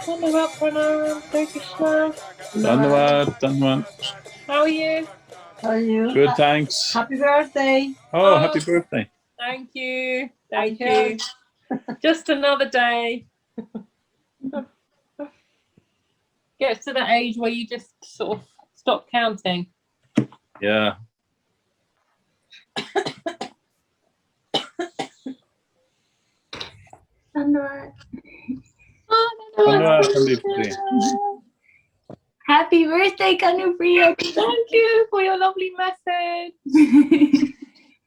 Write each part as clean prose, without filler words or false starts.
Dhanyavad, Pranam, Hare Krishna. Dhanyavad. How are you? How are you? Good, thanks. Happy birthday. Oh, happy birthday. Thank you. Thank you. Just another day. Gets to that age where you just sort of stop counting. Yeah. Dhanyavad. Happy birthday, Kanupriya. Thank you for your lovely message.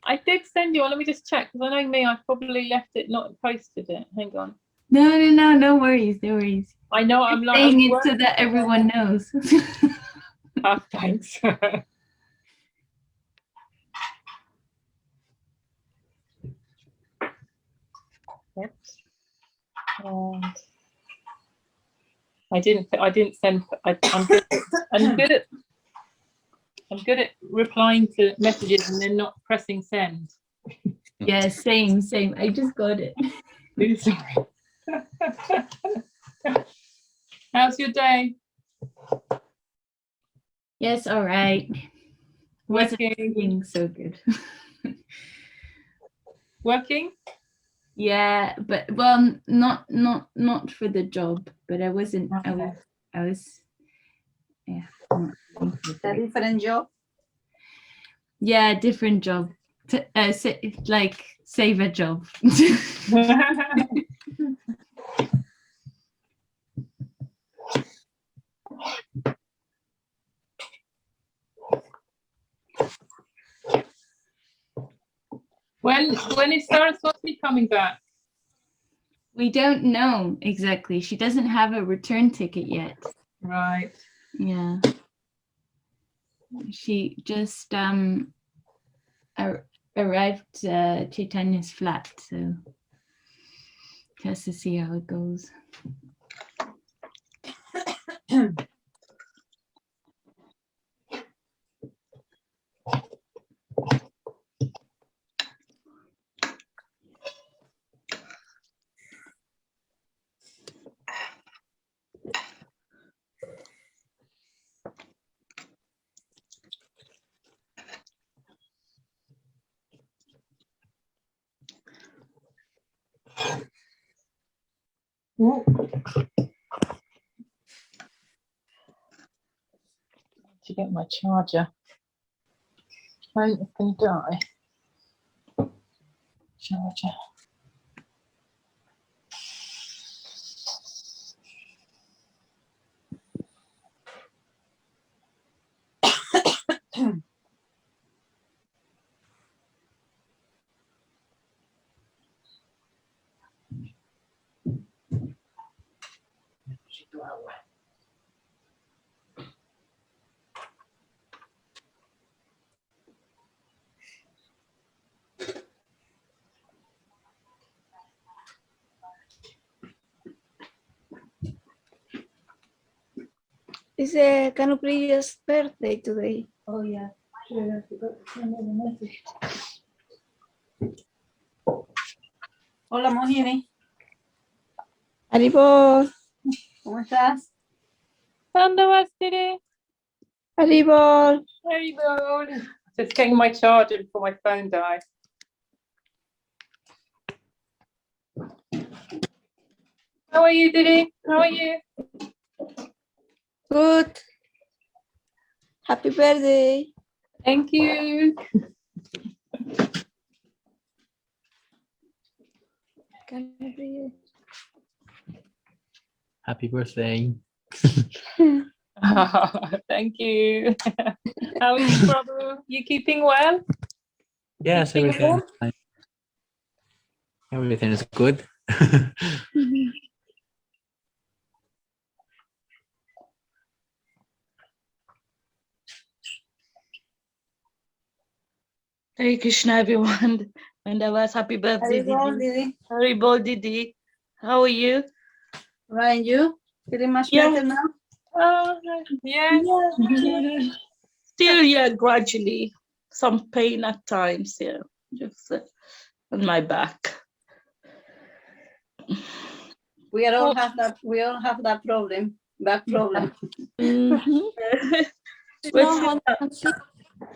I did send you one. Let me just check, because I know me, I probably left it, not posted it. Hang on. No worries, no worries. I know I'm like saying it so that everyone knows. Oh, thanks. Oops. And I didn't send. I'm good at replying to messages and then not pressing send. Yeah, same. I just got it. How's your day? Yes, all right. Working. Wasn't so good. Working? Yeah, but well, not for the job, but I wasn't. Okay. I was. Yeah. A different job. Yeah, different job. Like save a job. When is Saraswat coming back? We don't know exactly. She doesn't have a return ticket yet. Right. Yeah. She just arrived Chaitanya's flat, so just to see how it goes. To get my charger. Phone is going to die. Charger. It's Kanupriya's birthday today. Oh yeah. Hola, Mohini. Haribol. ¿Cómo estás? Dhanyavad, Didi. Haribol. Haribol. Just getting my charger before my phone dies. How are you, Didi? How are you? Good. Happy birthday. Thank you. Kanupriya. Happy birthday. Thank you. How are you, Prabhu? You keeping well? Yes, everything. Everything is good. Hare Krishna, everyone. And I was happy birthday, Didi. Haribol, Didi. How are you? Right, you? Feeling much Yeah. better now? Yeah. Still, yeah, gradually. Some pain at times, yeah. Just on my back. We all have that. We all have that problem. Back problem. But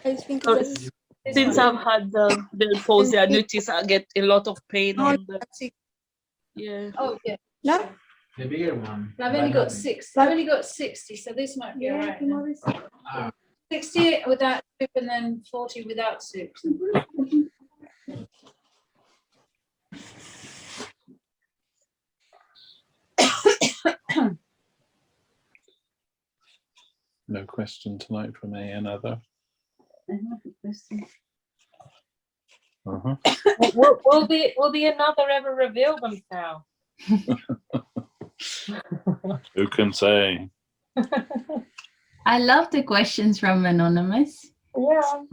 I think so that's since I've had the palsy, I notice I get a lot of pain no, on the, that's it. yeah. Oh yeah. No? The bigger one. I've only got 6. I've only got 60, so this might be alright. 60 without soup and then 40 without soup. No question tonight from another. Uh-huh. Will the another ever reveal themselves? Who can say? I love the questions from Anonymous. Yeah.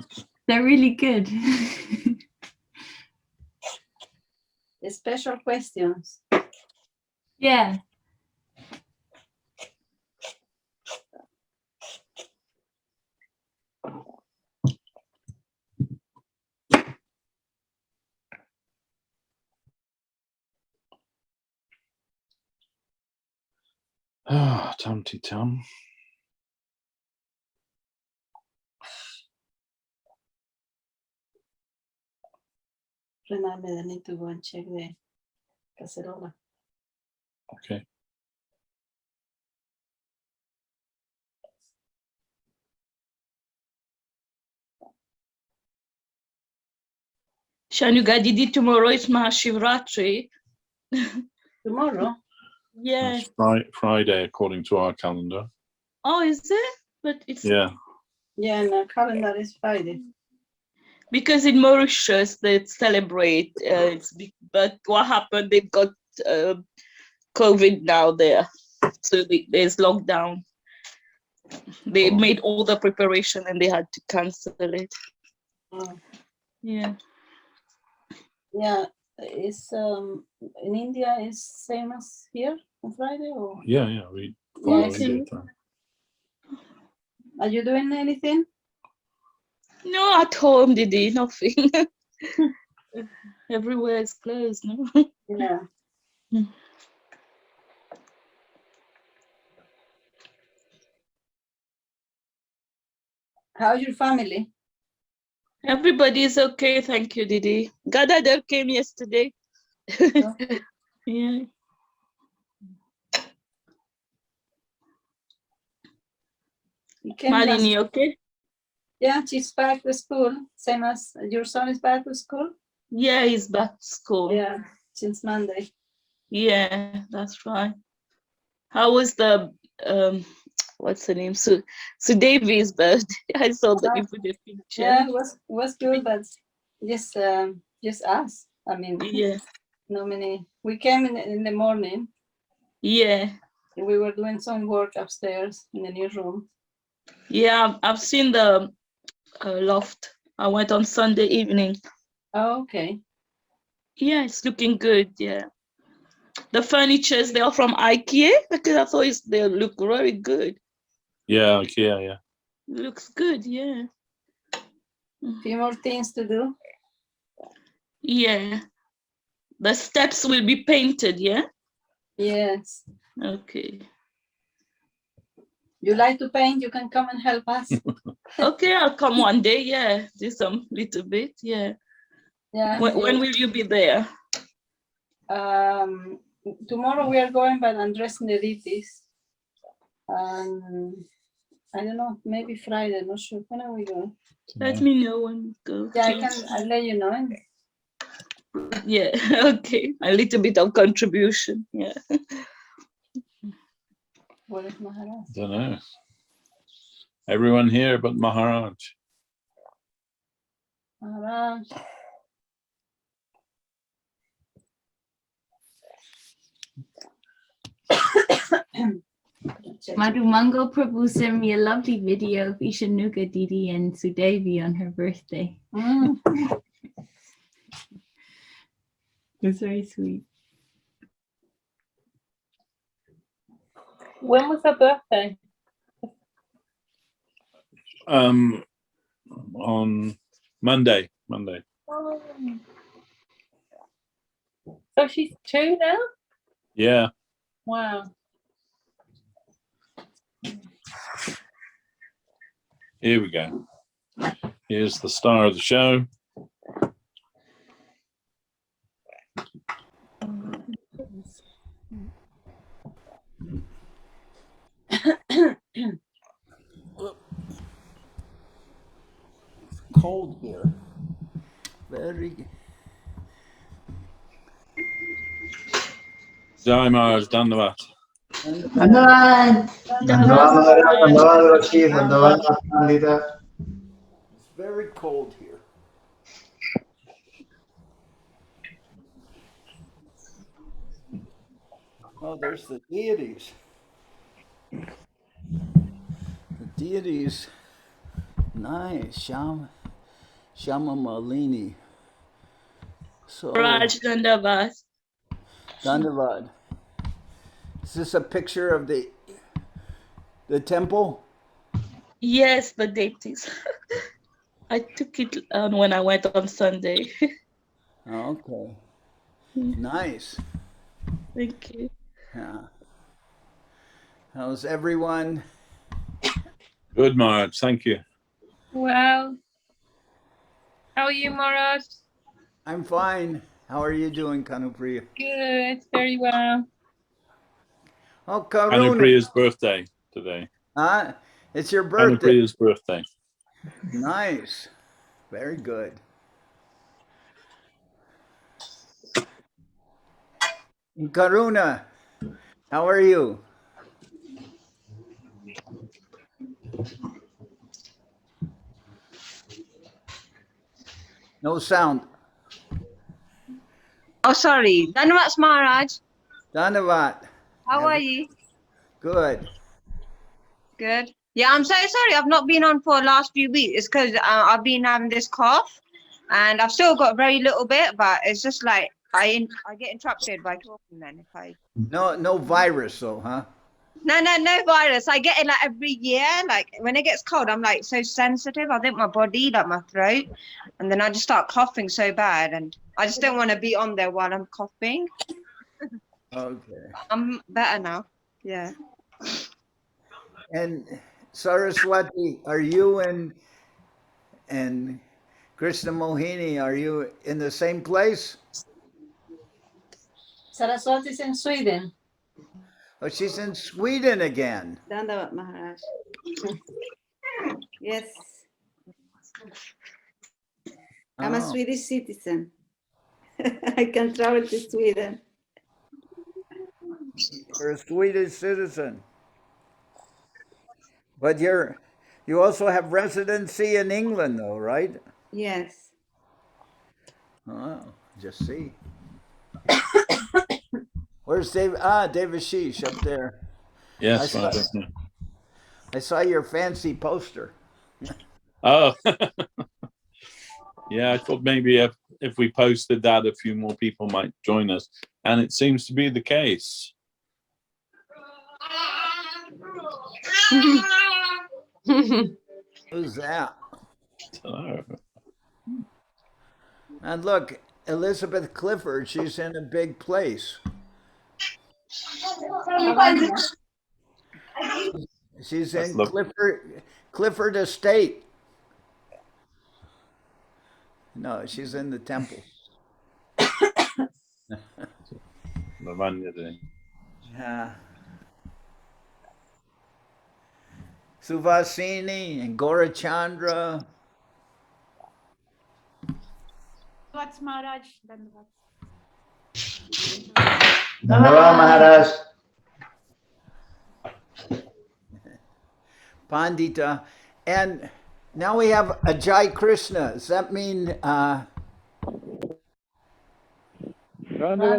They're really good. The special questions. Yeah. Ah, tum-ty-tum. Remind me that I need to go and check the cacerola. Okay. Ishanuga Didi, tomorrow is Mahashivratri. Tomorrow? Yeah. It's Friday according to our calendar. Oh, is it? But it's Yeah. Yeah, and our calendar is Friday. because in Mauritius they celebrate. But what happened? They've got COVID now there, so there's lockdown. They made all the preparation and they had to cancel it. Oh. Yeah. Yeah, it's in India is same as here on Friday, or Yeah, we follow Yes. India time. are you doing anything? No, at home, Didi, nothing. Everywhere is closed, no? Yeah. How's your family? Everybody is okay, thank you, Didi. Gadadhar came yesterday. Yeah. You came last- Malini, okay? Yeah, she's back to school, same as your son is back to school. Yeah, he's back to school. Yeah, since Monday. Yeah, that's right. How was the what's her name? Sudevi's birthday. I saw that you put a picture. Yeah, it was good, but just us. I mean, Yeah. no many. We came in the morning. Yeah. We were doing some work upstairs in the new room. Yeah, I've seen the loft. I went on Sunday evening. Oh, okay. Yeah, it's looking good. Yeah. The furnitures, they are from IKEA because I thought they look very good. Yeah, IKEA, yeah. Looks good, yeah. Few more things to do. Yeah. The steps will be painted, yeah? Yes. Okay. You like to paint? You can come and help us. Okay, I'll come one day, yeah. Do some little bit, yeah. Yeah. When will you be there? Tomorrow we are going, but I'm dressing the devotees. I don't know, maybe Friday, not sure. When are we going? Let me know when we go. Yeah, I'll let you know. Yeah, okay. A little bit of contribution, yeah. Where is Maharaj? Don't know. Everyone here but Maharaj. Maharaj. Madhumango Prabhu sent me a lovely video of Ishanuga Didi and Sudevi on her birthday. It was very sweet. When was her birthday? On Monday. Oh. So she's 2 now? Yeah. Wow. Here we go. Here's the star of the show. Cold here. Very. Jai Maharaj, Dandavat. Dhanyavad. It's very cold here. Oh, there's the deities. The deities. Nice. Shama Malini. So, Raj Dandavad. Dandavad. Is this a picture of the temple? Yes, the deities. I took it when I went on Sunday. Okay. Nice. Thank you. Yeah. How's everyone? Good, Maharaj. Thank you. Well, how are you, Maharaj? I'm fine. How are you doing, Kanupriya? Good, very well. Oh, Karuna. Kanupriya's birthday today. Huh? It's your birthday. Kanupriya's birthday. Nice. Very good. Karuna, how are you? No sound. Oh, sorry. Dhanavad Maharaj. Dhanavat. How are you? Good. Good. Yeah, I'm so sorry. I've not been on for the last few weeks. It's because I've been having this cough, and I've still got very little bit, but it's just like I get interrupted by talking. Then if I No virus though, huh? no virus. I get it like every year. Like when it gets cold, I'm like so sensitive. I think my body, like my throat, and then I just start coughing so bad, and I just don't want to be on there while I'm coughing. Okay. I'm better now. Yeah. And Saraswati, are you and Krishna Mohini, are you in the same place? Saraswati is in Sweden. Oh, she's in Sweden again. Dandavad Maharaj. Yes. I'm a Oh. Swedish citizen. I can travel to Sweden. You're a Swedish citizen. But you also have residency in England though, right? Yes. Oh, just see. Where's Dave? Devashish up there. Yes, I Maharaj. saw your fancy poster. Oh. Yeah, I thought maybe if we posted that, a few more people might join us. And it seems to be the case. Who's that? Hello. And look, Elizabeth Clifford, she's in a big place. She's in Clifford Estate. No, she's in the temple. Yeah. Suvasini and Gorachandra. What's Maharaj? Dhanyavad Maharaj. Pandita. And now we have Ajay Krishna. Does that mean Dhanyavad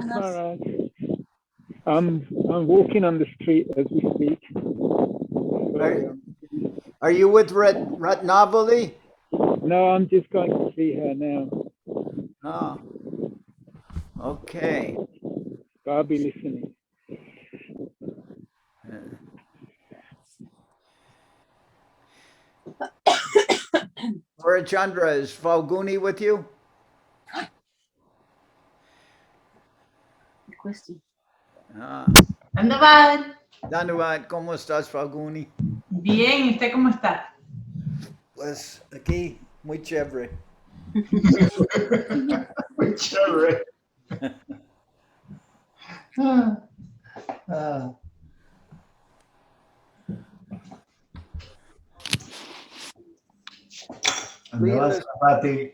Maharaj. I'm walking on the street as we speak. are you with Ratnavali? No, I'm just going to see her now. Oh. Okay. But I'll be listening. Chandra, is Falguni with you? Question. Ah, Dandavat. Dandavat, ¿cómo estás, Falguni? Bien, ¿y usted cómo está? Pues aquí, muy chévere. Muy chévere. Andavas, Pati.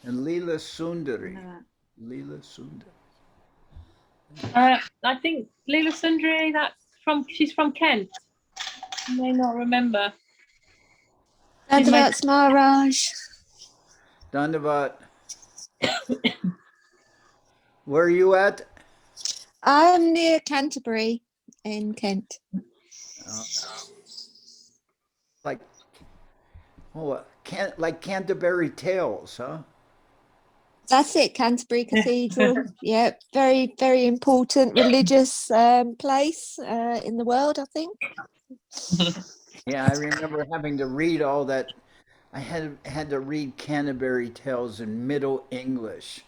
And Leela Sundari. Leela Sundari. I think Leela Sundari, she's from Kent. You may not remember. Dandavats Maharaj. Dandavat. Where are you at? I'm near Canterbury in Kent. Like, like Canterbury Tales, huh? That's it, Canterbury Cathedral. Yeah, very, very important religious place in the world, I think. Yeah, I remember having to read all that. I had to read Canterbury Tales in Middle English.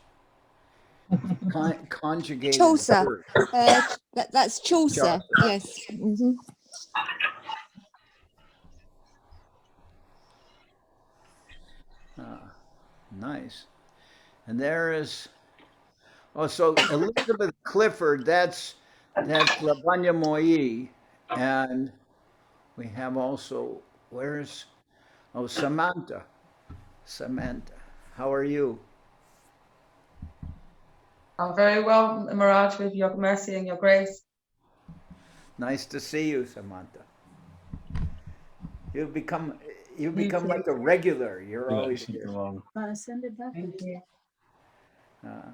Conjugated Chaucer. words. That's Chaucer. Yes. Mm-hmm. Nice. And there is, so Elizabeth Clifford, that's Lavanya Moyi. And we have also, Samantha. Samantha, how are you? I'm very well, Maharaj, with your mercy and your grace. Nice to see you, Samantha. You've become like a regular. You're always here. Send it back. Thank you.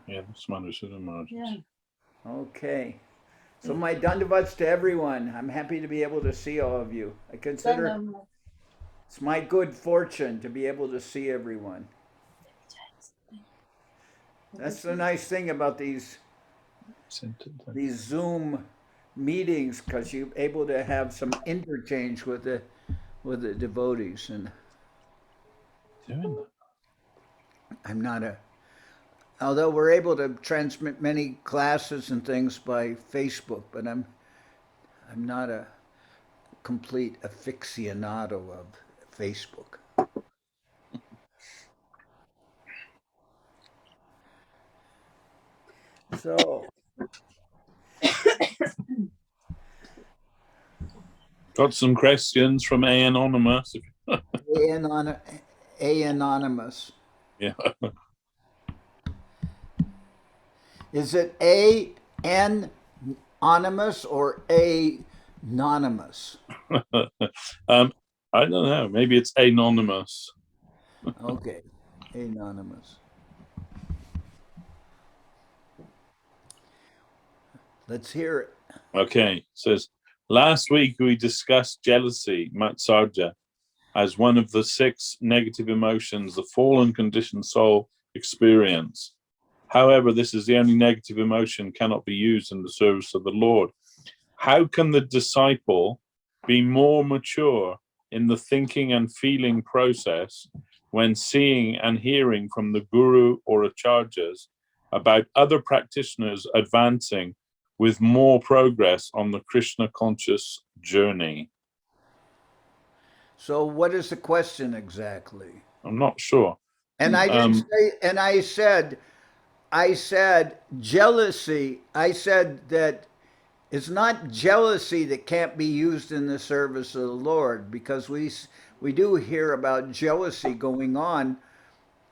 Yeah, Maharaj. Yeah. Okay. So my dandavats to everyone. I'm happy to be able to see all of you. I consider it's my good fortune to be able to see everyone. That's the nice thing about these Zoom meetings, because you're able to have some interchange with the devotees. And I'm not although we're able to transmit many classes and things by Facebook, but I'm not a complete aficionado of Facebook. So got some questions from A Anonymous. A Anonymous. Yeah. Is it A Anonymous or A Anonymous? I don't know. Maybe it's anonymous. Okay, anonymous. Let's hear it. Okay, it says, last week we discussed jealousy, matsarja, as one of the 6 negative emotions the fallen conditioned soul experience. However, this is the only negative emotion cannot be used in the service of the Lord. How can the disciple be more mature in the thinking and feeling process when seeing and hearing from the guru or acharyas about other practitioners advancing with more progress on the Krishna conscious journey? So what is the question exactly? I'm not sure. And I didn't say, and I said jealousy. I said that it's not jealousy that can't be used in the service of the Lord, because we do hear about jealousy going on,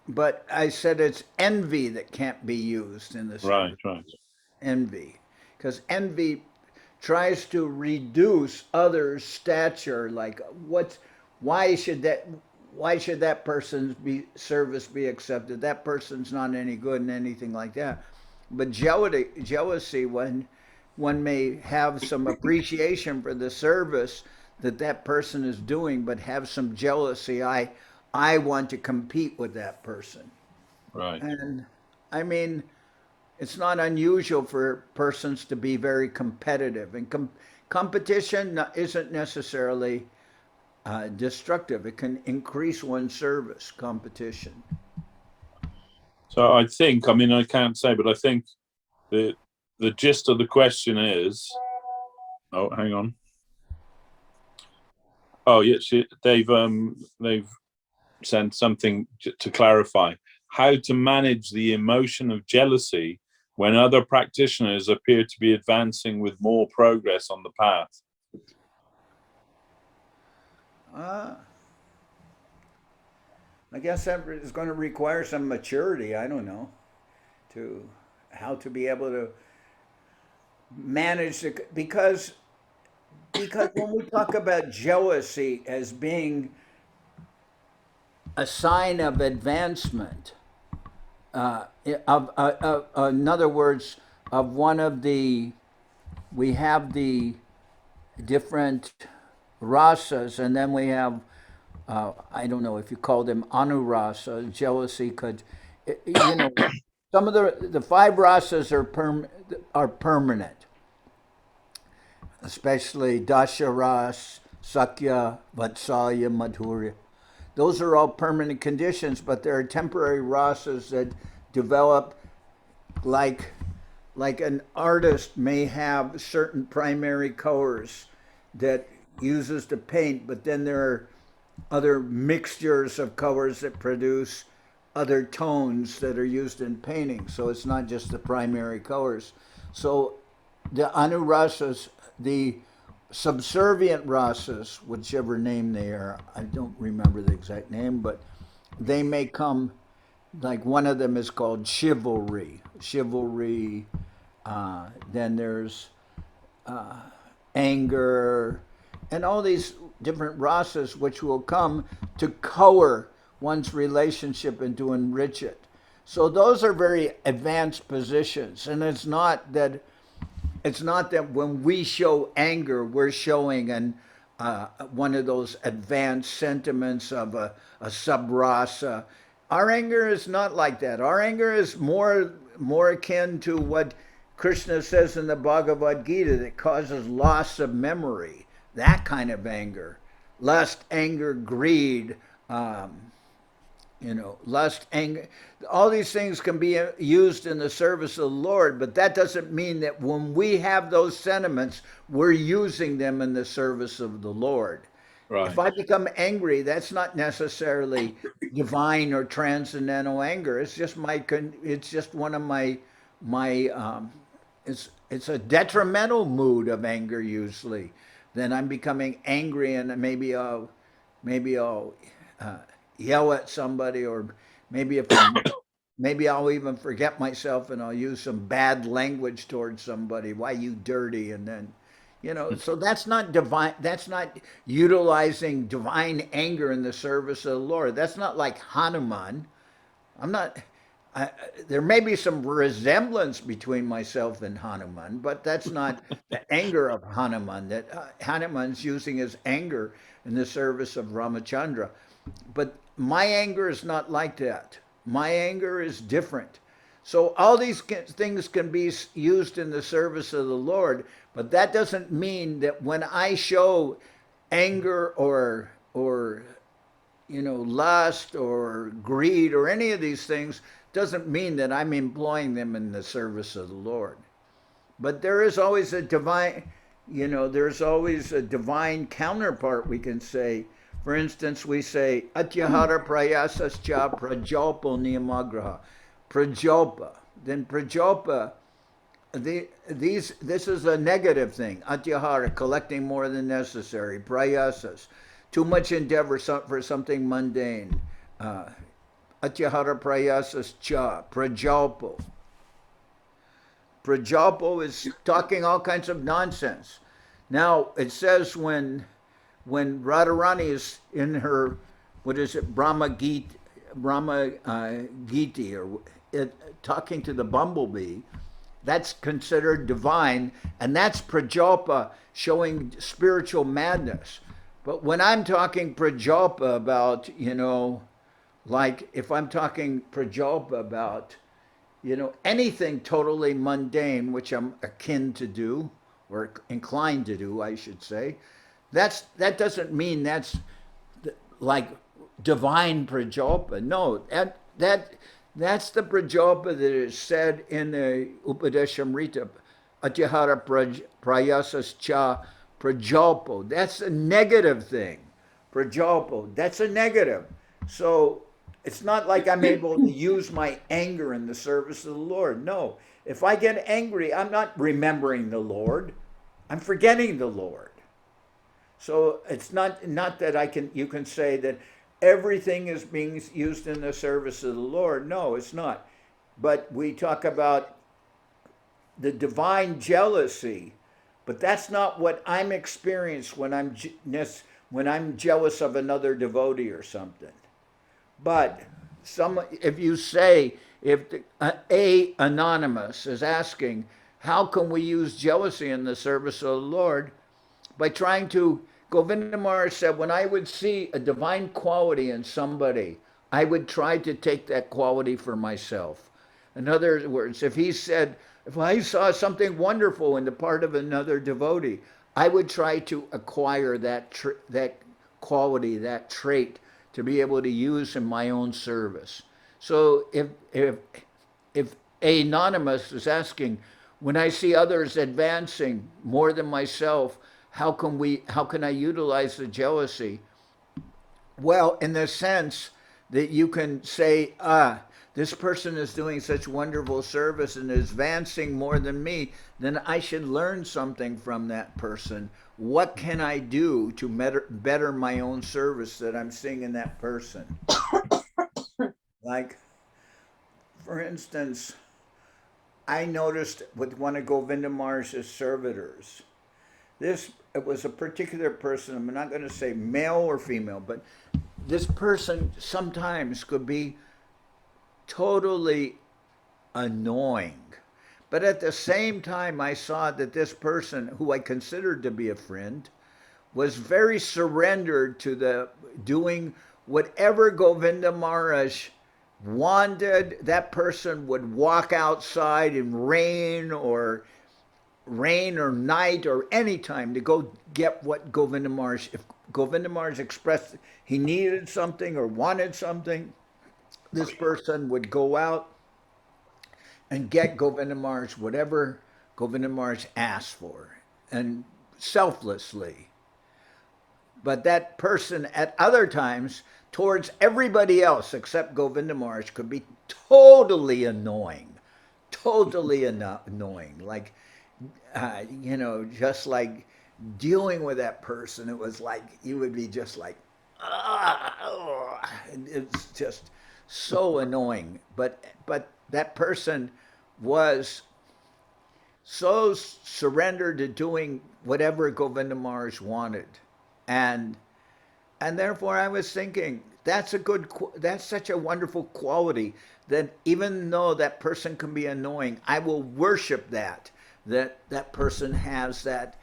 but I said it's envy that can't be used in the service. Right. Envy, because envy tries to reduce others' stature. Like, why should that person's service be accepted? That person's not any good and anything like that. But jealousy, when one may have some appreciation for the service that person is doing, but have some jealousy. I want to compete with that person. Right. And I mean, it's not unusual for persons to be very competitive, and competition isn't necessarily destructive. It can increase one's service competition. So I think, I mean, I can't say, but I think the gist of the question is, oh, hang on. Oh, yes, they've sent something to clarify how to manage the emotion of jealousy when other practitioners appear to be advancing with more progress on the path. I guess that is going to require some maturity. I don't know, to how to be able to manage the, because when we talk about jealousy as being a sign of advancement, in other words, of one of the, we have the different rasas, and then we have, I don't know if you call them anurasa, jealousy could, you know, some of the five rasas are permanent, especially dasharas, sakya, vatsalya, madhurya. Those are all permanent conditions, but there are temporary rasas that develop, like an artist may have certain primary colors that uses to paint, but then there are other mixtures of colors that produce other tones that are used in painting. So it's not just the primary colors. So the anurasas, the subservient rasas, whichever name they are, I don't remember the exact name, but they may come, like one of them is called chivalry. Then there's anger, and all these different rasas which will come to color one's relationship and to enrich it. So those are very advanced positions, and it's not that when we show anger, we're showing one of those advanced sentiments of a subrasa. Our anger is not like that. Our anger is more akin to what Krishna says in the Bhagavad Gita, that causes loss of memory. That kind of anger. Lust, anger, greed, lust, anger, all these things can be used in the service of the Lord, but that doesn't mean that when we have those sentiments, we're using them in the service of the Lord. Right. If I become angry, that's not necessarily divine or transcendental anger. It's just one of my it's a detrimental mood of anger usually. Then I'm becoming angry, and maybe I'll yell at somebody, or maybe I'll even forget myself and I'll use some bad language towards somebody. Why, you dirty? And then, so that's not divine. That's not utilizing divine anger in the service of the Lord. That's not like Hanuman. There may be some resemblance between myself and Hanuman, but that's not the anger of Hanuman. That Hanuman's using his anger in the service of Ramachandra. But my anger is not like that. My anger is different. So all these things can be used in the service of the Lord, but that doesn't mean that when I show anger or lust or greed or any of these things, doesn't mean that I'm employing them in the service of the Lord. But there is always a divine, there's always a divine counterpart, we can say. For instance, we say, Atyahara prayasascha prajalpo niyamagraha. Prajalpa. Then prajalpa, this is a negative thing. Atyahara, collecting more than necessary. Prayasas, too much endeavor for something mundane. Atyahara prayasascha prajalpo. Prajalpo is talking all kinds of nonsense. Now, it says when Radharani is in her, Brahma Giti, or talking to the bumblebee, that's considered divine, and that's prajalpa, showing spiritual madness. But when I'm talking prajalpa about, like if I'm talking prajalpa about, anything totally mundane, which I'm akin to do, or inclined to do, I should say, that doesn't mean that's like divine prajalpa. No, that's the prajalpa that is said in the Upadeshamrita, Atyahara prayasas cha prajalpo. That's a negative thing. Prajalpo, that's a negative. So it's not like I'm able to use my anger in the service of the Lord. No, if I get angry, I'm not remembering the Lord. I'm forgetting the Lord. So it's not that you can say that everything is being used in the service of the Lord. No, it's not. But we talk about the divine jealousy, but that's not what I'm experienced when I'm jealous of another devotee or something. But if A Anonymous is asking, how can we use jealousy in the service of the Lord? By trying to, Govinda Maharaj said, when I would see a divine quality in somebody, I would try to take that quality for myself. In other words, if I saw something wonderful in the part of another devotee, I would try to acquire that quality, that trait, to be able to use in my own service. So if Anonymous is asking, when I see others advancing more than myself, how can I utilize the jealousy? Well, in the sense that you can say, this person is doing such wonderful service and is advancing more than me, then I should learn something from that person. What can I do to better my own service that I'm seeing in that person? Like, for instance, I noticed with one of Govinda Maharaj's servitors, it was a particular person, I'm not going to say male or female, but this person sometimes could be totally annoying. But at the same time, I saw that this person, who I considered to be a friend, was very surrendered to doing whatever Govinda Maharaj wanted. That person would walk outside in rain or night or any time to go get what Govinda Maharaj, if Govinda Maharaj expressed he needed something or wanted something, this person would go out and get Govinda Maharaj whatever Govinda Maharaj asked for, and selflessly. But that person at other times, towards everybody else except Govinda Maharaj, could be totally annoying. Like, just like dealing with that person, it was like, you would be just like, it's just so annoying. But that person was so surrendered to doing whatever Govinda Maharaj wanted. And therefore I was thinking, that's such a wonderful quality, that even though that person can be annoying, I will worship that person has that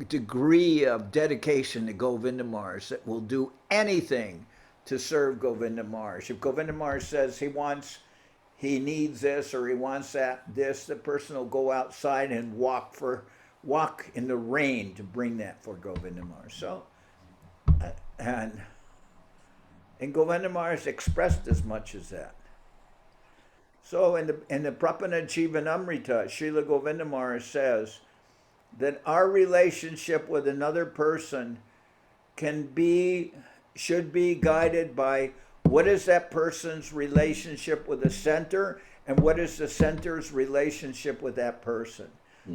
degree of dedication to Govinda Maharaj, that will do anything to serve Govinda Maharaj. If Govinda Maharaj says he needs this or he wants this, the person will go outside and walk in the rain to bring that for Govinda Maharaj. So, and Govinda Maharaj expressed as much as that. So in the Prapana Jivanamrita, Srila Govinda Maharaj says that our relationship with another person should be guided by what is that person's relationship with the center, and what is the center's relationship with that person.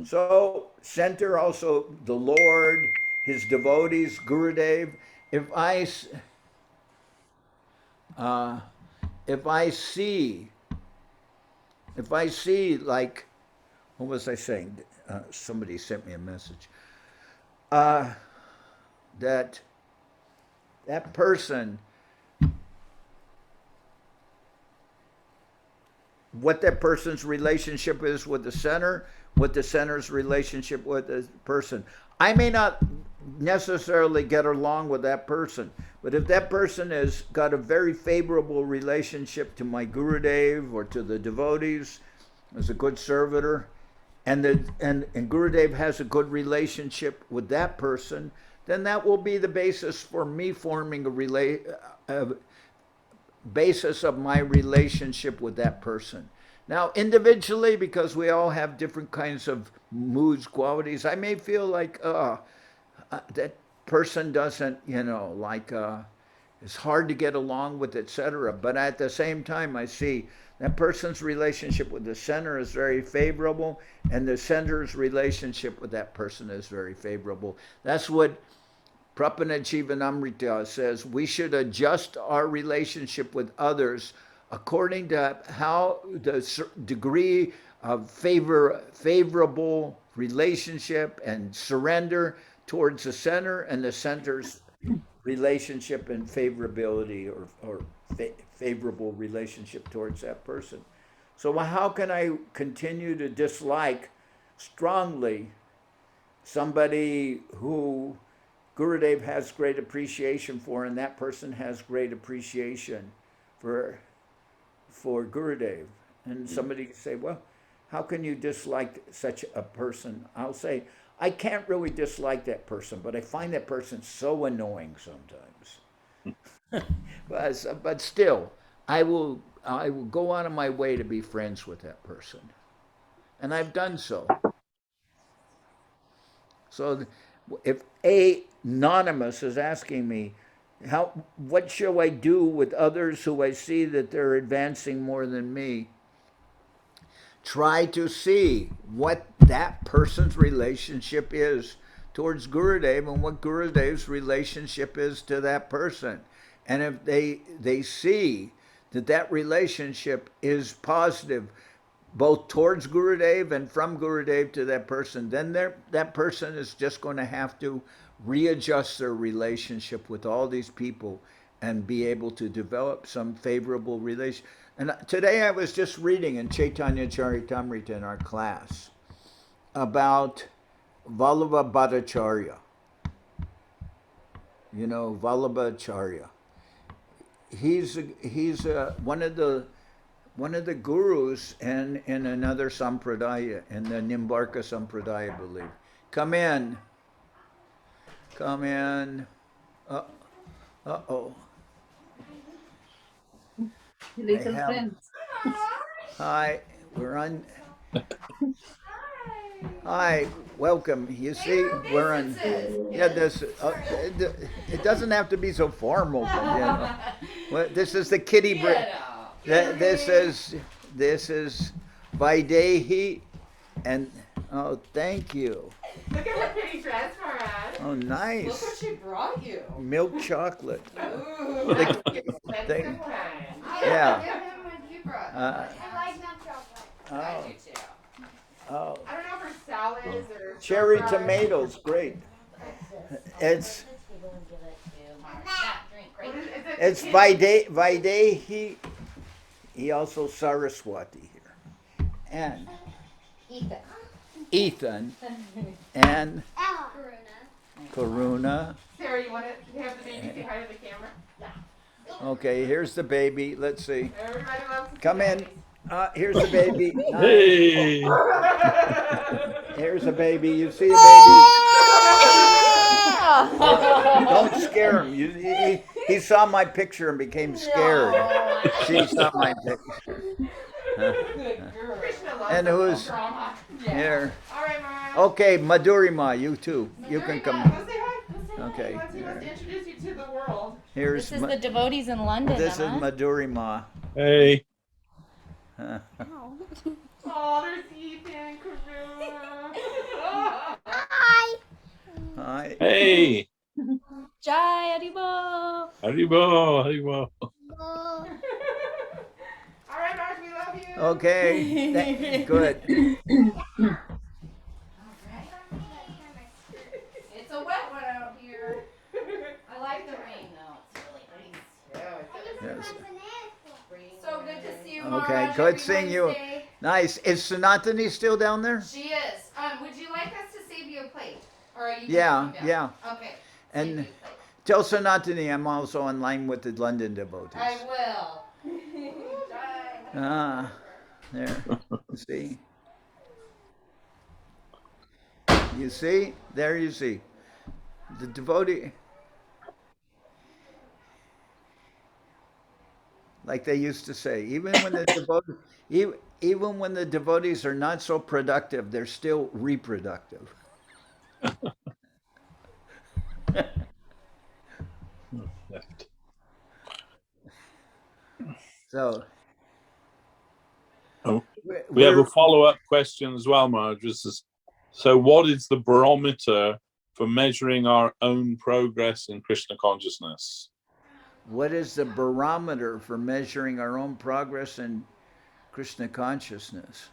So center also the Lord, his devotees, Gurudev. If I see, like, what was I saying? Somebody sent me a message. That person, what that person's relationship is with the center, what the center's relationship with the person. I may not necessarily get along with that person, but if that person has got a very favorable relationship to my Gurudev or to the devotees, as a good servitor, and Gurudev has a good relationship with that person, then that will be the basis for me forming a basis of my relationship with that person. Now, individually, because we all have different kinds of moods, qualities, I may feel like that person doesn't, it's hard to get along with, etc. But at the same time, I see that person's relationship with the center is very favorable, and the center's relationship with that person is very favorable. That's what Prapana Jivanamrita says. We should adjust our relationship with others according to how the degree of favorable relationship and surrender towards the center, and the center's relationship and favorability or favorable relationship towards that person. So how can I continue to dislike strongly somebody who Gurudev has great appreciation for, and that person has great appreciation for Gurudev? And somebody can say, well, how can you dislike such a person? I'll say, I can't really dislike that person, but I find that person so annoying sometimes. But still, I will go out of my way to be friends with that person. And I've done so. So if Anonymous is asking me, what shall I do with others who I see that they're advancing more than me? Try to see what that person's relationship is towards Gurudev and what Gurudev's relationship is to that person. And if they see that relationship is positive, both towards Gurudev and from Gurudev to that person, then that person is just going to have to readjust their relationship with all these people and be able to develop some favorable relation. And today I was just reading in Chaitanya Charitamrita in our class about Vallabha Bhattacharya. You know, Vallabhacharya. He's one of the gurus in another sampradaya, in the Nimbarka sampradaya, I believe. Come in. Uh-oh. Little friends. Hi, we're on. Hi, welcome. You see, we're on. Yeah, this. It doesn't have to be so formal, but Well, this is the kitty break. This is Vaidehi, and thank you. Look at her pretty dress, Maharaj. Oh, nice. Look what she brought you. Milk chocolate. Ooh. Yeah. I like milk chocolate. I do too. Oh. I don't know if her salads or Cherry tomatoes, great. It's Vaidehi. He also Saraswati here, and Ethan, and Karuna. Sarah, you want to have the baby say hi to the camera? Yeah. Okay, here's the baby. Let's see. Everybody loves to Come see in. Here's the baby. Hey. Here's a baby. You see a baby? Don't scare him. He saw my picture and became scared. She saw my picture. And who's here? Okay, Madhurima, you too. You can come. Okay. He wants to introduce you to the world. Here's This is the devotees in London. This is Emma. Madhurima. Hey. Oh, there's Ethan, Karuna. Hi. Hi. Hey. Jai Haribo. Haribo. Haribo. All right, Marge, we love you. Okay. Good. It's a wet one out here. I like the rain though. It's really nice. Yes. So good to see you, Okay, Maharaj, good every seeing you. Wednesday. Nice. Is Sanatani still down there? She is. Would you like us to save you a plate? Or are you Yeah, just yeah. Okay. And tell Sanatani I'm also online with the London devotees. I will. Ah, there. See? You see? There you see. The devotee, like they used to say, even when the even when the devotees are not so productive, they're still reproductive. Left. So Oh, we have a follow-up question as well, Maharaj. So what is the barometer for measuring our own progress in Krishna consciousness? what is the barometer for measuring our own progress in Krishna consciousness?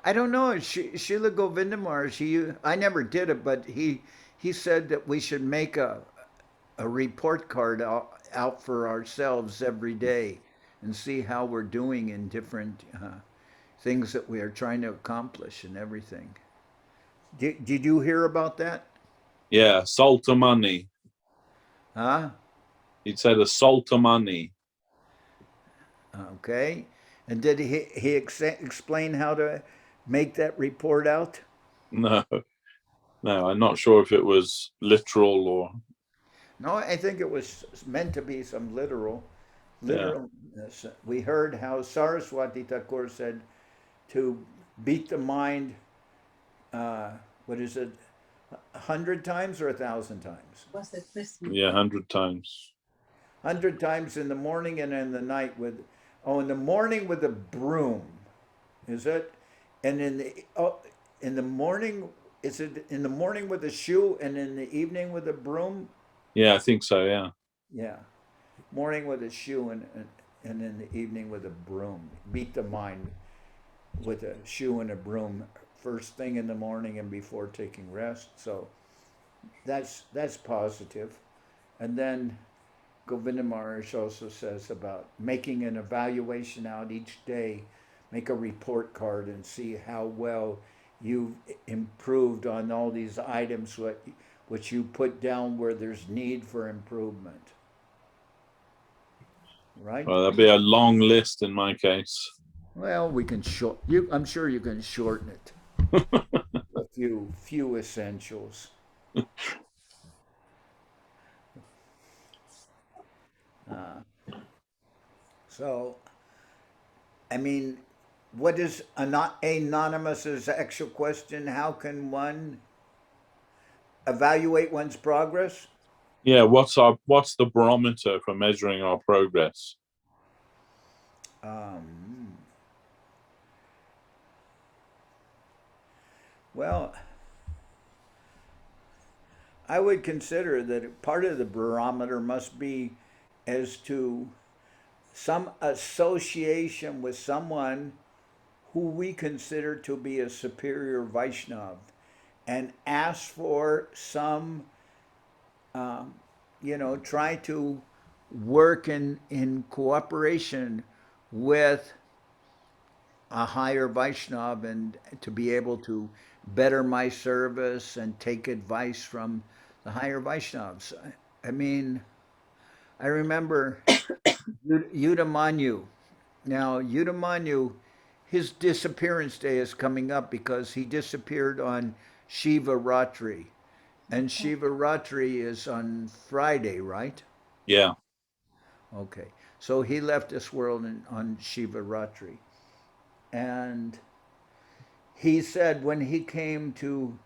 I don't know. Srila Govinda Maharaj, I never did it, but he said that we should make a report card out for ourselves every day and see how we're doing in different things that we are trying to accomplish and everything. Did you hear about that? Yeah, saltamani. Huh? He said a saltamani. Okay. And did he explain how to make that report out? No, I'm not sure if it was literal or. No, I think it was meant to be some literalness. We heard how Saraswati Thakur said to beat the mind, what is it, 100 times or 1,000 times? Was it Christmas? Yeah, 100 times. 100 times in the morning and in the night with, in the morning with a broom, is it? And in the morning, is it in the morning with a shoe and in the evening with a broom? Yeah, I think so, yeah. Yeah. Morning with a shoe and in the evening with a broom. Beat the mind with a shoe and a broom first thing in the morning and before taking rest. So that's positive. And then Govinda Maharaj also says about making an evaluation out each day, make a report card and see how well you've improved on all these items which you put down where there's need for improvement. Right? Well, that'd be a long list in my case. Well, we can I'm sure you can shorten it. A few essentials. So, I mean, what is Anonymous's actual question? How can one evaluate one's progress? Yeah, what's the barometer for measuring our progress? Well, I would consider that part of the barometer must be as to some association with someone who we consider to be a superior Vaishnav and ask for some, try to work in cooperation with a higher Vaishnav and to be able to better my service and take advice from the higher Vaishnavs. I mean, I remember Yudamanyu. Now, Yudamanyu, his disappearance day is coming up because he disappeared on Shiva Ratri. And Shiva Ratri is on Friday, right? Yeah. Okay. So he left this world on Shiva Ratri. And he said when he came to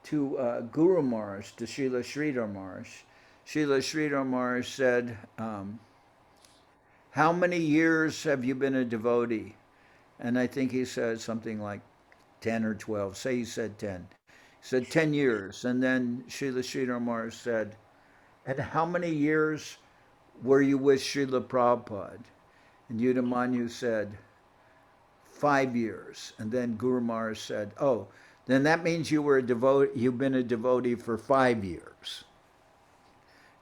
Guru Maharaj, to Srila Sridhar Maharaj said, how many years have you been a devotee? And I think he said something like 10 or 12. Say he said 10. He said 10 years. And then Srila Sridhar Maharaj said, and how many years were you with Srila Prabhupada? And Yudamanyu said, 5 years. And then Guru Maharaj said, oh, then that means you've been a devotee for 5 years.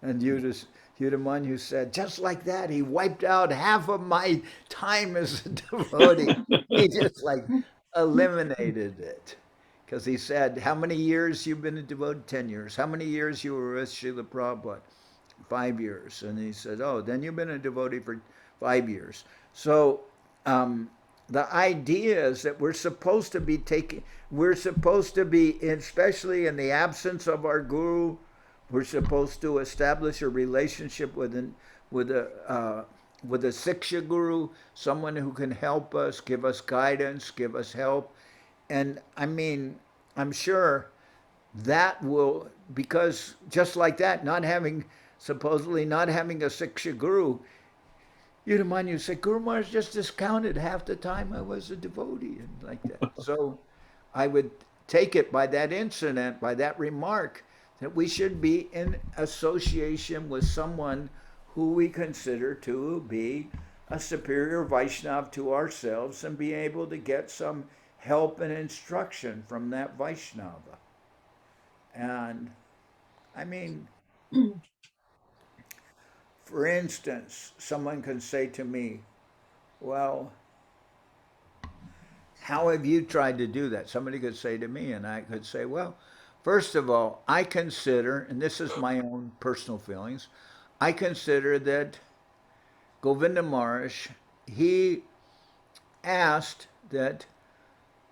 And Yudamanyu said, just like that, he wiped out half of my time as a devotee. He just eliminated it. Because he said, how many years you've been a devotee? 10 years. How many years you were with Srila Prabhupada? 5 years. And he said, oh, then you've been a devotee for 5 years. So the idea is that we're supposed to be taking, we're supposed to be, especially in the absence of our guru, we're supposed to establish a relationship with a Siksha guru, someone who can help us, give us guidance, give us help. And I mean, I'm sure that will, because just like that, supposedly not having a Siksha guru, you'd mind you say, Guru Maharaj just discounted half the time I was a devotee, and like that. So I would take it by that incident, by that remark, that we should be in association with someone who we consider to be a superior Vaishnava to ourselves and be able to get some help and instruction from that Vaishnava. And I mean, for instance, someone can say to me, well, how have you tried to do that? Somebody could say to me, and I could say, well, first of all, I consider, and this is my own personal feelings, I consider that Govinda Maharaj, he asked that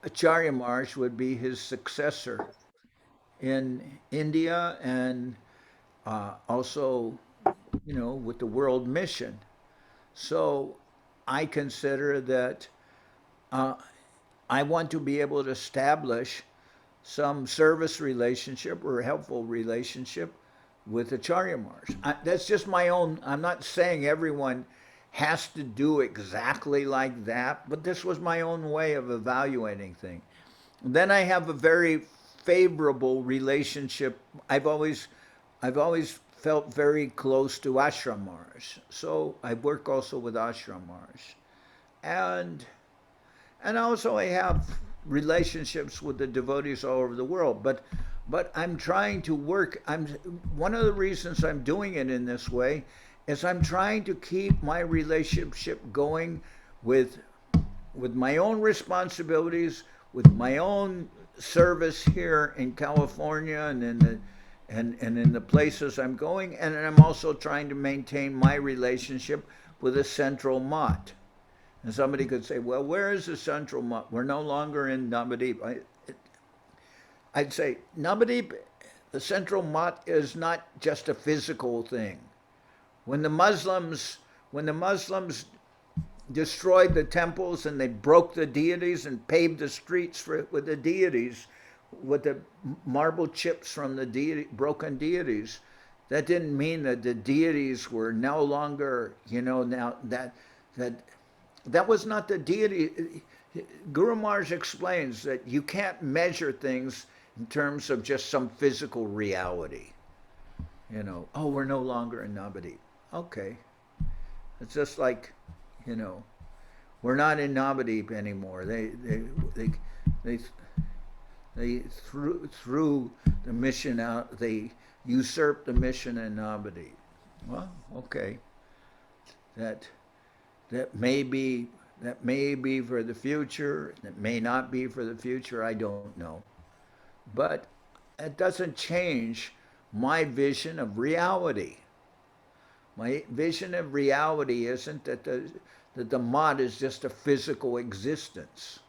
Acharya Maharaj would be his successor in India and also, you know, with the world mission. So I consider that I want to be able to establish some service relationship or helpful relationship with Acharya Maharaj. That's just my own, I'm not saying everyone has to do exactly like that, but this was my own way of evaluating things. Then I have a very favorable relationship. I've always felt very close to Ashram Maharaj. So I work also with Ashram Maharaj. And also I have relationships with the devotees all over the world. But I'm trying to work, one of the reasons I'm doing it in this way is I'm trying to keep my relationship going with my own responsibilities, with my own service here in California and in the places I'm going, and I'm also trying to maintain my relationship with the central mott. And somebody could say, well, where is the central mott? We're no longer in Navadip. I'd say, Navadip, the central mott is not just a physical thing. When the Muslims destroyed the temples and they broke the deities and paved the streets with the deities, with the marble chips from the broken deities, that didn't mean that the deities were no longer, you know, now that was not the deity. Guru Maharaj explains that you can't measure things in terms of just some physical reality. You know, oh, we're no longer in Navadip. Okay. It's just like, you know, we're not in Navadip anymore. They threw the mission out. They usurped the mission in Navadip. Well, okay. That may be for the future. That may not be for the future. I don't know. But it doesn't change my vision of reality. My vision of reality isn't that the mott is just a physical existence.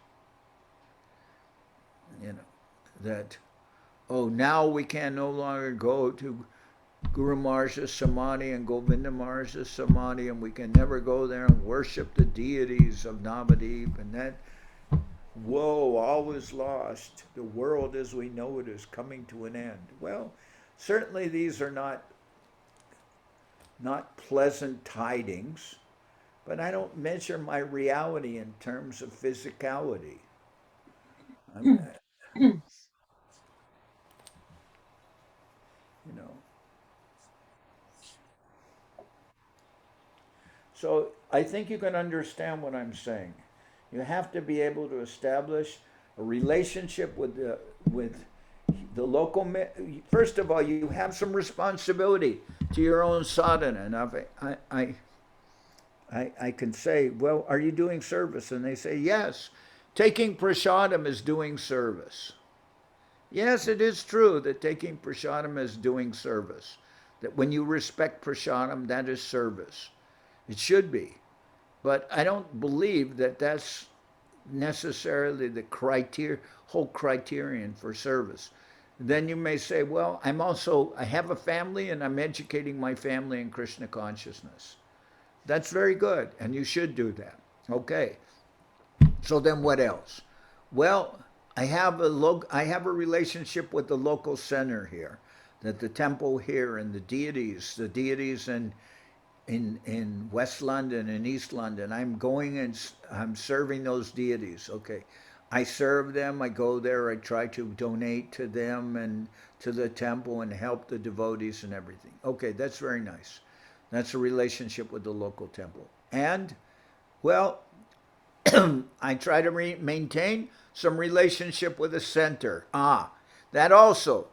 You know, that, oh, now we can no longer go to Guru Maharaj's Samadhi and Govinda Maharaj's Samadhi, and we can never go there and worship the deities of Navadip, and that, whoa, all is lost. The world as we know it is coming to an end. Well, certainly these are not pleasant tidings, but I don't measure my reality in terms of physicality. You know. So I think you can understand what I'm saying. You have to be able to establish a relationship with the local. First of all, you have some responsibility to your own sadhana. And I can say, well, are you doing service? And they say, yes. Taking prasadam is doing service. Yes, it is true that taking prasadam is doing service. That when you respect prasadam, that is service. It should be. But I don't believe that that's necessarily the whole criterion for service. Then you may say, well, I have a family and I'm educating my family in Krishna consciousness. That's very good, and you should do that. Okay. So then what else? Well, I have a relationship with the local center here, that the temple here and the deities in West London and East London. I'm going and I'm serving those deities. Okay. I serve them, I go there, I try to donate to them and to the temple and help the devotees and everything. Okay, that's very nice. That's a relationship with the local temple. And, well, I try to maintain some relationship with the center. That also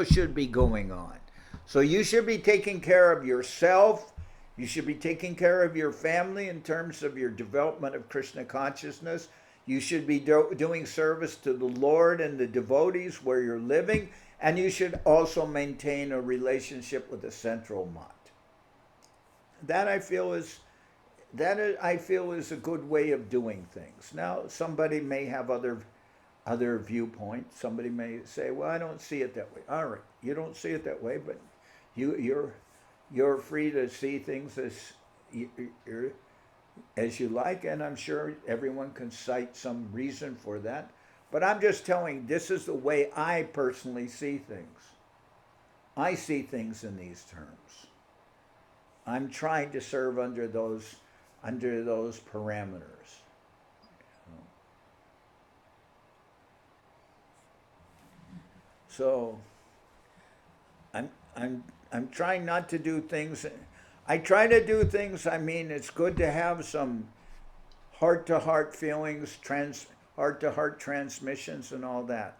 should be going on. So you should be taking care of yourself. You should be taking care of your family in terms of your development of Krishna consciousness. You should be doing service to the Lord and the devotees where you're living. And you should also maintain a relationship with the central mott. That I feel is a good way of doing things. Now, somebody may have other viewpoints. Somebody may say, "Well, I don't see it that way." All right, you don't see it that way, but you're free to see things as you like, and I'm sure everyone can cite some reason for that. But I'm just telling, this is the way I personally see things. I see things in these terms. I'm trying to serve under those parameters. So I'm trying not to do things. I try to do things. I mean, it's good to have some heart-to-heart feelings, heart-to-heart transmissions, and all that.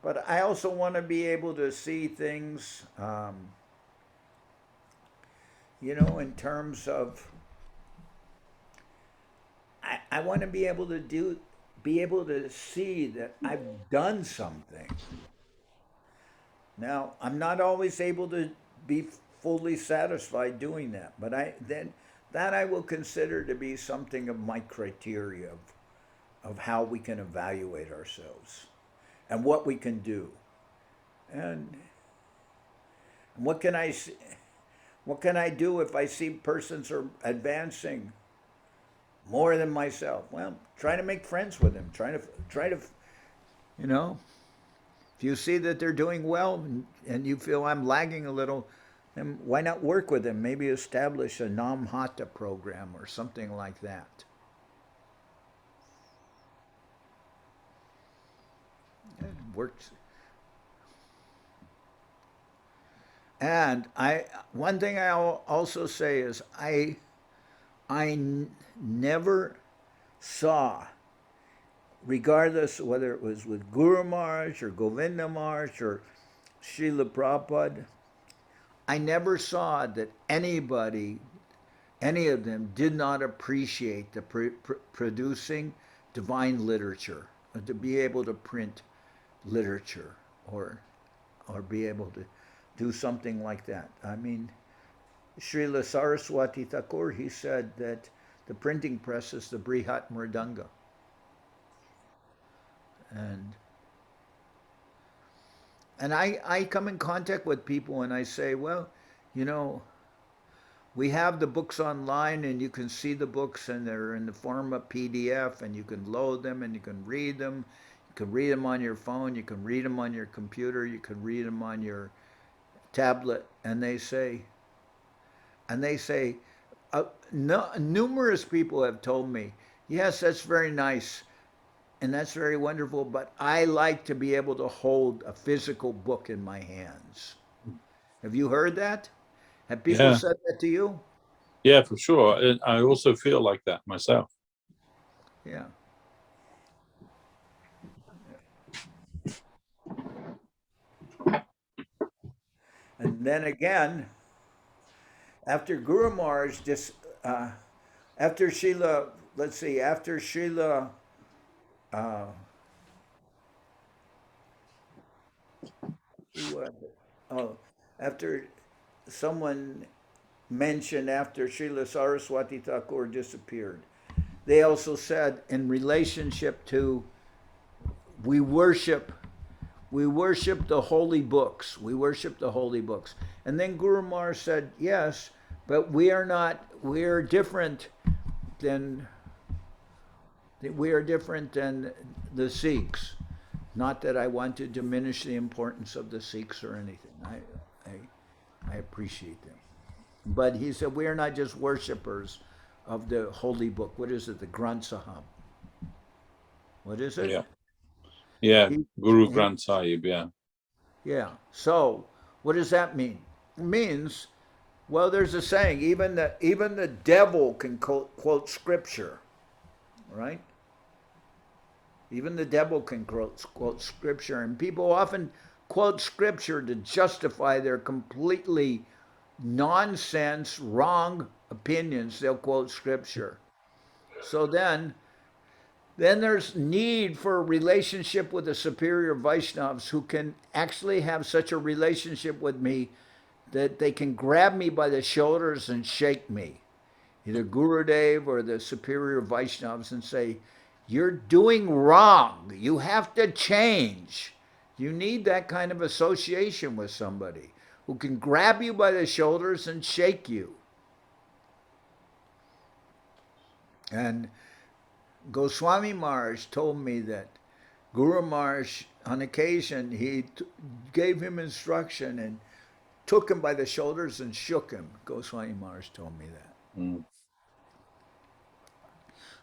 But I also want to be able to see things, in terms of. I want to be able to see that I've done something. Now, I'm not always able to be fully satisfied doing that, but that I will consider to be something of my criteria of how we can evaluate ourselves and what we can do. And what can I do if I see persons are advancing more than myself? Well, try to make friends with them. Try to, if you see that they're doing well and you feel I'm lagging a little, then why not work with them? Maybe establish a Nam Hata program or something like that. It works. And one thing I'll also say is I never saw, regardless whether it was with Guru Maharaj or Govinda Maharaj or Srila Prabhupada, I never saw that any of them did not appreciate the producing divine literature, to be able to print literature or be able to do something like that. I mean, Srila Saraswati Thakur, he said that the printing press is the Brihat Mridanga. And I come in contact with people and I say, well, we have the books online and you can see the books and they're in the form of PDF and you can load them and you can read them. You can read them on your phone, you can read them on your computer, you can read them on your tablet. And they say, numerous people have told me, yes, that's very nice. And that's very wonderful, but I like to be able to hold a physical book in my hands. Have you heard that? Have people said that to you? Yeah, for sure. And I also feel like that myself. Yeah. And then again, after Guru Maharaj, after Srila, after someone mentioned after Srila Saraswati Thakur disappeared, they also said in relationship to we worship the holy books. We worship the holy books. And then Guru Maharaj said, yes, but we are different than the Sikhs. Not that I want to diminish the importance of the Sikhs or anything. I appreciate them. But he said, we are not just worshippers of the holy book. What is it? The Granth Sahib. What is it? Yeah. Yeah, Guru Granth Sahib, yeah. Yeah. So what does that mean? It means, well, there's a saying, even the devil can quote scripture, right? Even the devil can quote scripture, and people often quote scripture to justify their completely nonsense, wrong opinions. They'll quote scripture. So then there's need for a relationship with the superior Vaishnavas who can actually have such a relationship with me that they can grab me by the shoulders and shake me, either Gurudev or the superior Vaishnavas, and say, you're doing wrong. You have to change. You need that kind of association with somebody who can grab you by the shoulders and shake you. And Goswami Maharaj told me that Guru Maharaj, on occasion, he gave him instruction and took him by the shoulders and shook him. Goswami Maharaj told me that. Mm.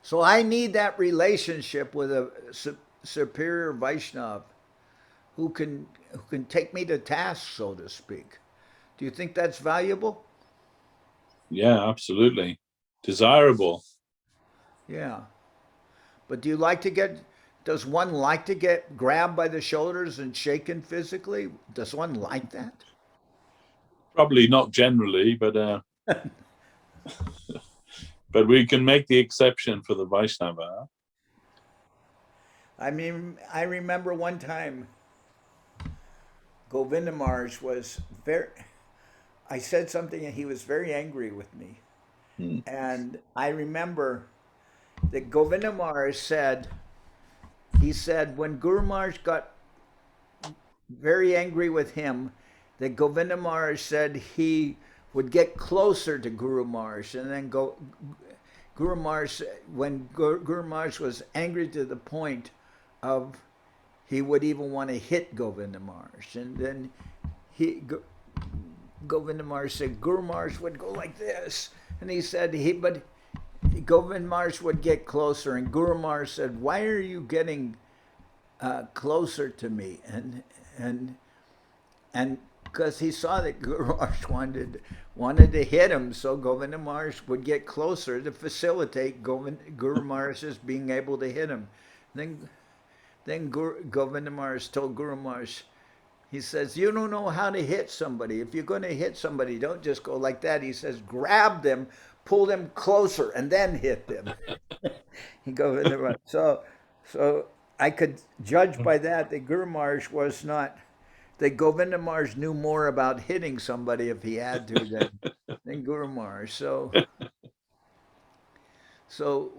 So I need that relationship with a superior Vaishnava who can take me to task, so to speak. Do you think that's valuable? Yeah, absolutely. Desirable. Yeah. But does one like to get grabbed by the shoulders and shaken physically? Does one like that? Probably not generally, but but we can make the exception for the Vaishnava. I mean, I remember one time Govinda Maharaj I said something and he was very angry with me. And I remember that Govinda Maharaj said when Guru Maharaj got very angry with him, that Govinda Maharaj said he would get closer to Guru Maharaj, and then Guru Maharaj, when Guru Maharaj was angry to the point of he would even want to hit Govinda Maharaj, and then Govinda Maharaj said Guru Maharaj would go like this, and he said but Govinda Maharaj would get closer, and Guru Maharaj said, why are you getting closer to me? And because he saw that Guru Maharaj wanted to hit him, so Govinda Maharaj would get closer to facilitate Guru Maharaj's being able to hit him. Then Govinda Maharaj told Guru Maharaj, he says, you don't know how to hit somebody. If you're going to hit somebody, don't just go like that. He says, grab them, pull them closer, and then hit them. So I could judge by that Guru Maharaj was not, that Govinda Maharaj knew more about hitting somebody if he had to than Guru Maharaj. So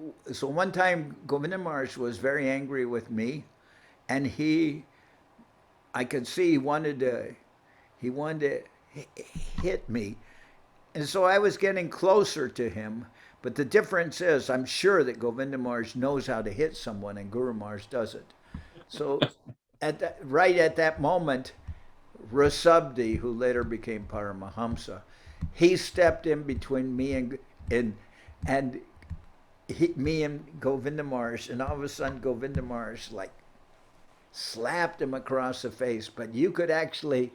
one time Govinda Maharaj was very angry with me, and I could see he wanted to hit me. And so I was getting closer to him. But the difference is, I'm sure that Govinda Maharaj knows how to hit someone and Guru Maharaj doesn't. So right at that moment, Rasabdi, who later became Paramahamsa, he stepped in between me and me and Govinda Maharaj, and all of a sudden Govinda Maharaj slapped him across the face. But you could actually,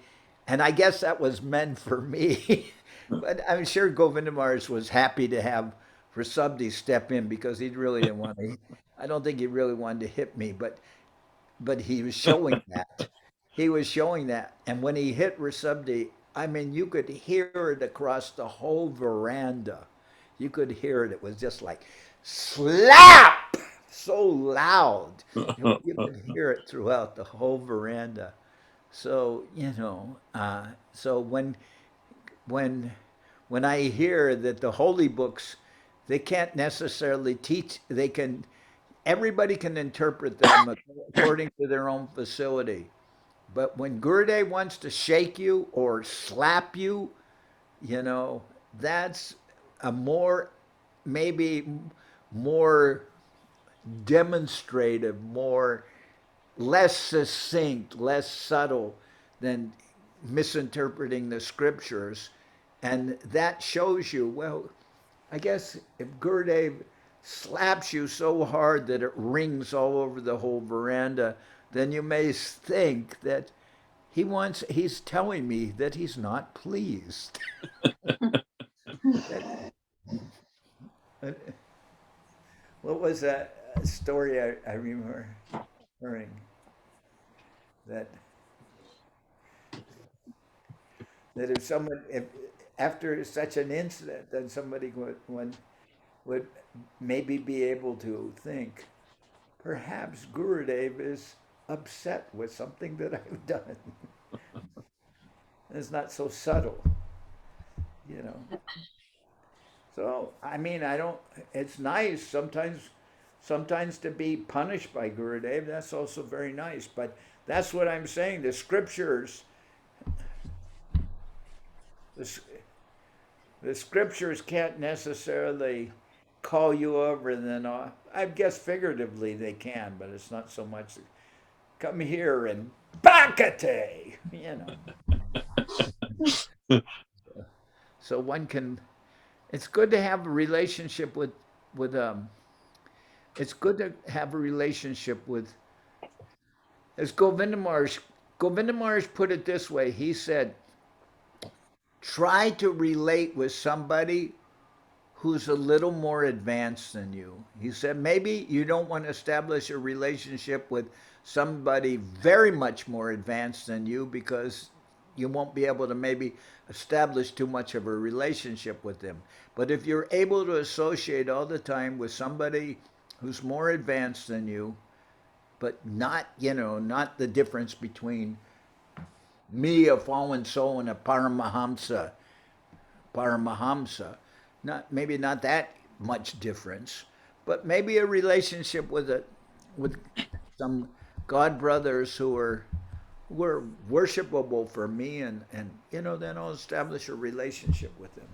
and I guess that was meant for me, but I'm sure Govinda Maharaj was happy to have Rasabdi step in, because he really didn't want to. I don't think he really wanted to hit me, but he was showing that. He was showing that. And when he hit Rasabdi, I mean, you could hear it across the whole veranda. You could hear it. It was just like, slap! So loud. You could hear it throughout the whole veranda. So, so when I hear that the holy books, they can't necessarily teach. Everybody can interpret them according to their own facility. But when Gurudev wants to shake you or slap you, that's a maybe more demonstrative, less succinct, less subtle than misinterpreting the scriptures. And that shows you, well, I guess if Gurudev slaps you so hard that it rings all over the whole veranda, then you may think that he's telling me that he's not pleased. What was that story I remember hearing? That if after such an incident, then somebody would maybe be able to think, perhaps Gurudev is upset with something that I've done. It's not so subtle, So, I mean, it's nice sometimes to be punished by Gurudev. That's also very nice. But that's what I'm saying. The scriptures can't necessarily call you over and then I guess figuratively they can, but it's not so much come here and Bhakti, So it's good to have a relationship with it's good to have a relationship with, as Govinda Maharaj put it this way, he said, try to relate with somebody who's a little more advanced than you. He said, maybe you don't want to establish a relationship with somebody very much more advanced than you because you won't be able to maybe establish too much of a relationship with them. But if you're able to associate all the time with somebody who's more advanced than you, but not the difference between me, a fallen soul, and a Paramahamsa, maybe not that much difference, but maybe a relationship with some God brothers who are worshipable for me, and then I'll establish a relationship with them.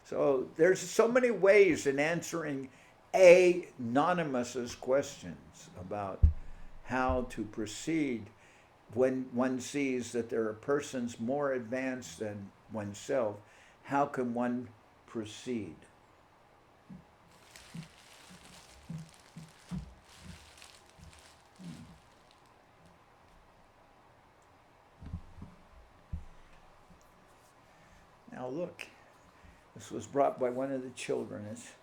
So there's so many ways in answering anonymous's questions about how to proceed when one sees that there are persons more advanced than oneself. How can one proceed? Now look, this was brought by one of the children. It's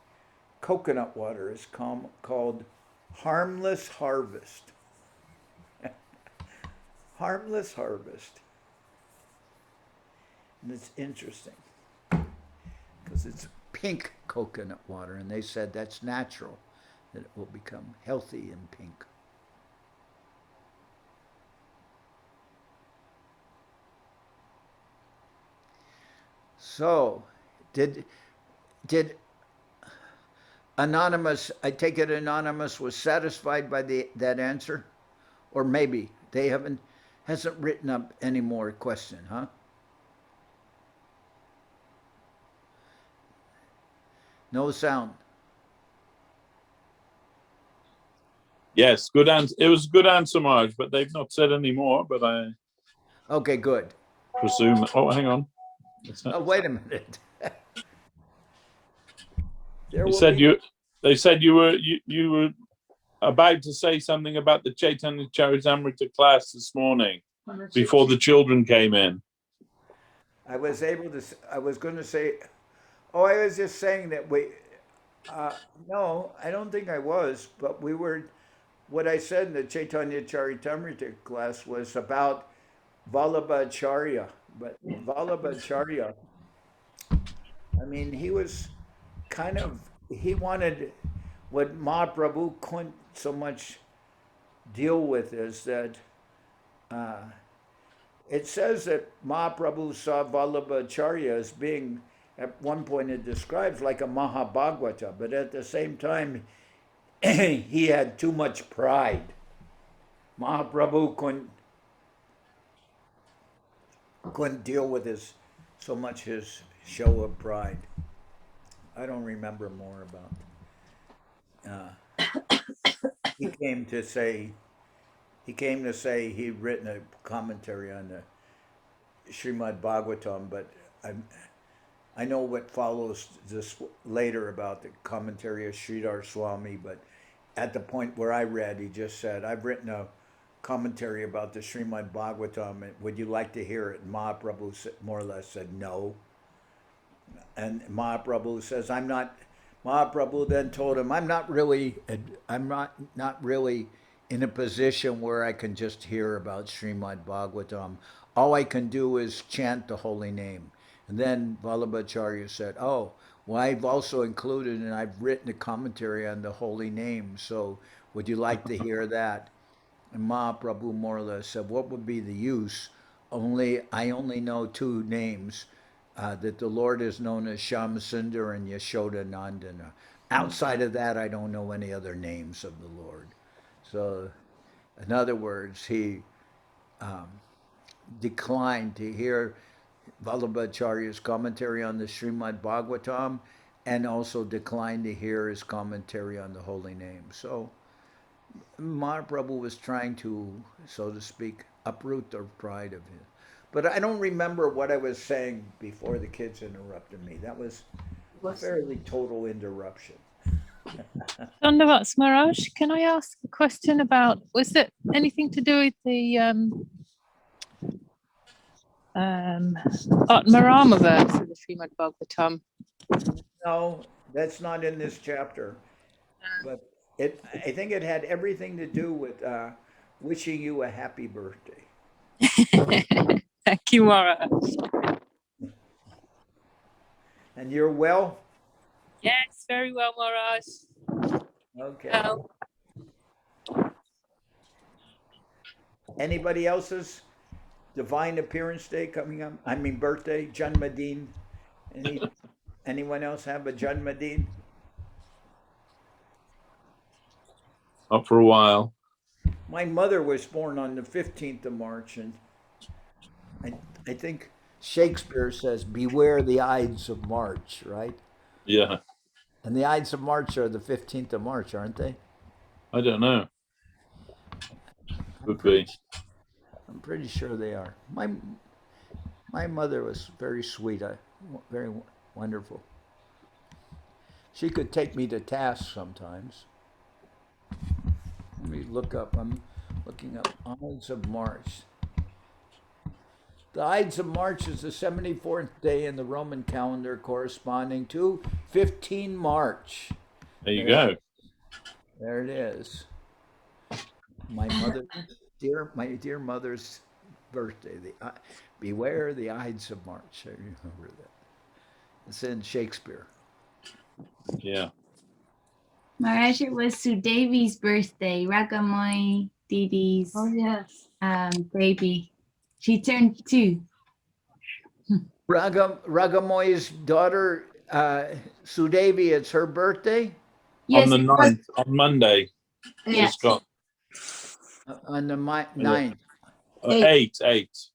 coconut water. It's called Harmless Harvest. Harmless Harvest. And it's interesting because it's pink coconut water, and they said that's natural, that it will become healthy and pink. So, did Anonymous, I take it Anonymous was satisfied by that answer? Or maybe they hasn't written up any more question, huh? No sound. Yes, good answer. It was a good answer, Maharaj, but they've not said any more, but I... Okay, good. Presume... Oh, hang on. Oh, wait a minute. They said you were about to say something about the Chaitanya Charitamrita class this morning before the children came in. I was going to say, I was just saying that no, I don't think I was, but what I said in the Chaitanya Charitamrita class was about Vallabhacharya. But Vallabhacharya, I mean, he wanted what Mahaprabhu couldn't so much deal with is that it says that Mahaprabhu saw Vallabhacharya as being at one point it describes like a Mahabhagavata, but at the same time, he had too much pride. Mahaprabhu couldn't deal with his show of pride. I don't remember more about. He came to say he'd written a commentary on the Srimad Bhagavatam, but I know what follows this later about the commentary of Sridhar Swami, but at the point where I read, he just said, I've written a commentary about the Srimad Bhagavatam, would you like to hear it? And Mahaprabhu more or less said no. And Mahaprabhu says, Mahaprabhu then told him, I'm not really in a position where I can just hear about Srimad Bhagavatam. All I can do is chant the holy name. And then Vallabhacharya said, oh, well, I've also included and I've written a commentary on the holy name. So would you like to hear that? And Mahaprabhu more or less said, what would be the use? I only know two names, that the Lord is known as Shyamsundar and Yashoda Nandana. Outside of that, I don't know any other names of the Lord. So, in other words, he declined to hear Vallabhacharya's commentary on the Srimad Bhagavatam and also declined to hear his commentary on the holy name. So, Mahaprabhu was trying to, so to speak, uproot the pride of him. But I don't remember what I was saying before the kids interrupted me. That was a fairly total interruption. Dandavats Maharaj, can I ask a question about, was it anything to do with the Atmarama verse of the Srimad Bhagavatam? No, that's not in this chapter. But I think it had everything to do with wishing you a happy birthday. Thank you, Maharaj. And you're well? Yes, very well, Maharaj. Okay. Well. Anybody else's divine appearance day coming up? I mean birthday, Janmadin. Anyone else have a Janmadin? Not for a while. My mother was born on the 15th of March, and I think Shakespeare says, beware the Ides of March, right? Yeah. And the Ides of March are the 15th of March, aren't they? I don't know. Would be. I'm pretty sure they are. My mother was very sweet, very wonderful. She could take me to task sometimes. Let me look up. I'm looking up Ides of March. The Ides of March is the 74th day in the Roman calendar, corresponding to 15 March. There you go. There it is. My dear mother's birthday. Beware the Ides of March. I remember that. It's in Shakespeare. Yeah. Maharaj, it was Sudevi's birthday, Ragamai Didi's baby. She turned 2. Ragamoy's daughter, Sudevi, it's her birthday? Yes, on the 9th, on Monday. Yes. She's got on the 9th. 8th.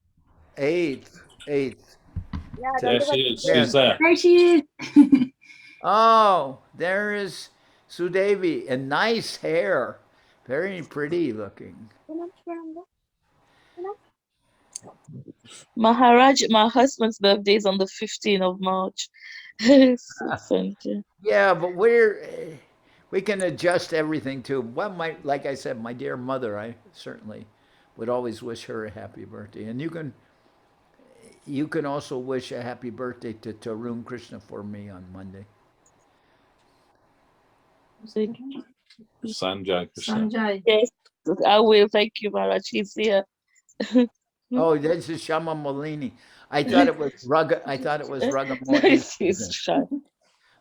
8th. Yeah, there she is. She's there. There she is. Oh, there is Sudevi, and nice hair. Very pretty looking. Maharaj, my husband's birthday is on the 15th of March. Yeah, but we can adjust everything too. Well, like I said, my dear mother, I certainly would always wish her a happy birthday. And you can also wish a happy birthday to Tarun Krishna for me on Monday. Sanjay Krishna. Yes, I will. Thank you, Maharaj. He's here. Oh, this is Shama Malini. I thought it was Ragamoy. She's shy.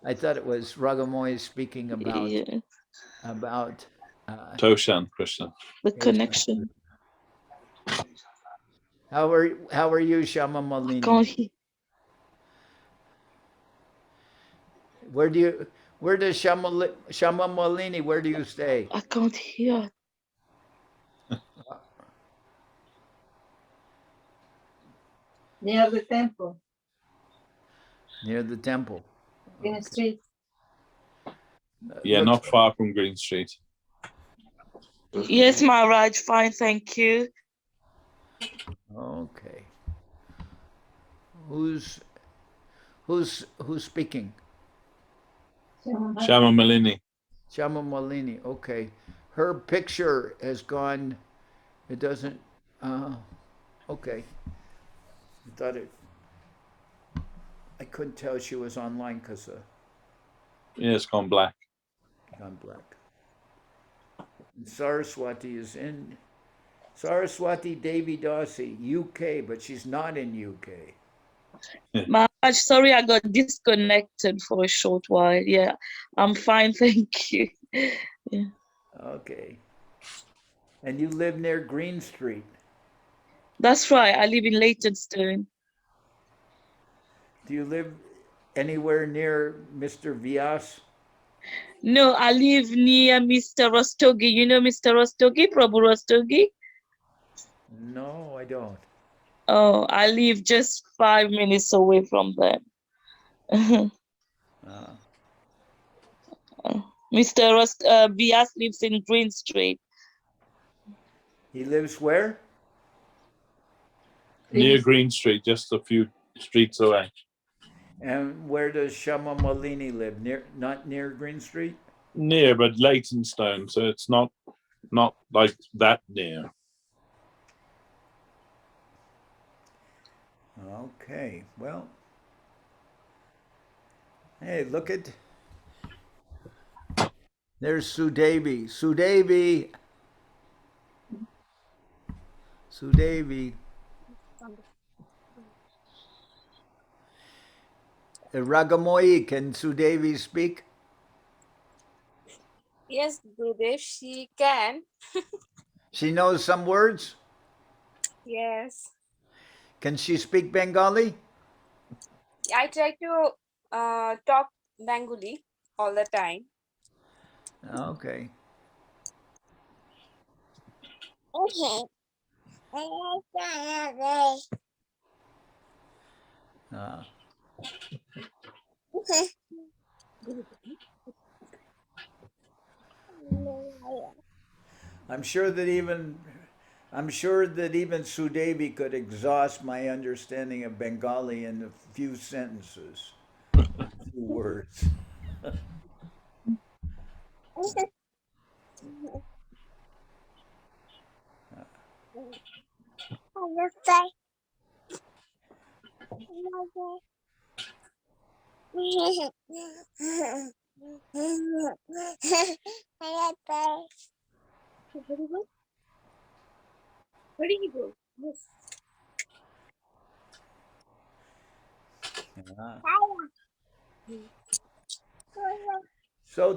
I thought it was Ragamoy speaking about Toshan Krishna. The connection. How are you, Shama Malini? Where does Shamamalini, where do you stay? I can't hear. Near the temple. Near the temple. In the street. Yeah, not far from Green Street. Yes, Maharaj, fine, thank you. Okay. Who's speaking? Shama Malini. Shamamalini. Okay. Her picture has gone. It doesn't. Okay. I thought it. I couldn't tell she was online because Yeah, it's gone black. gone black. And Saraswati is in. Saraswati Devi Dasi, UK, but she's not in UK. Maharaj, sorry I got disconnected for a short while. Yeah, I'm fine, thank you. Yeah. Okay. And you live near Green Street. That's right, I live in Leytonstone. Do you live anywhere near Mr. Vyas? No, I live near Mr. Rastogi. You know Mr. Rastogi, Prabhu Rastogi? No, I don't. Oh, I live just 5 minutes away from them. Mr. Vyas lives in Green Street. He lives where? Near Green Street, just a few streets away. And where does Shama Malini live? Not near Green Street? Near, but Leytonstone, so it's not like that near. Okay, well. Hey, look at. There's Sudevi. Sudevi. Sudevi. Ragamoyi, can Sudevi speak? Yes, Gurudev, she can. She knows some words? Yes. Can she speak Bengali? I try to talk Bengali all the time. Okay. Okay. I'm sure that even Sudevi could exhaust my understanding of Bengali in a few sentences, a few words. Where did you go? Yes. So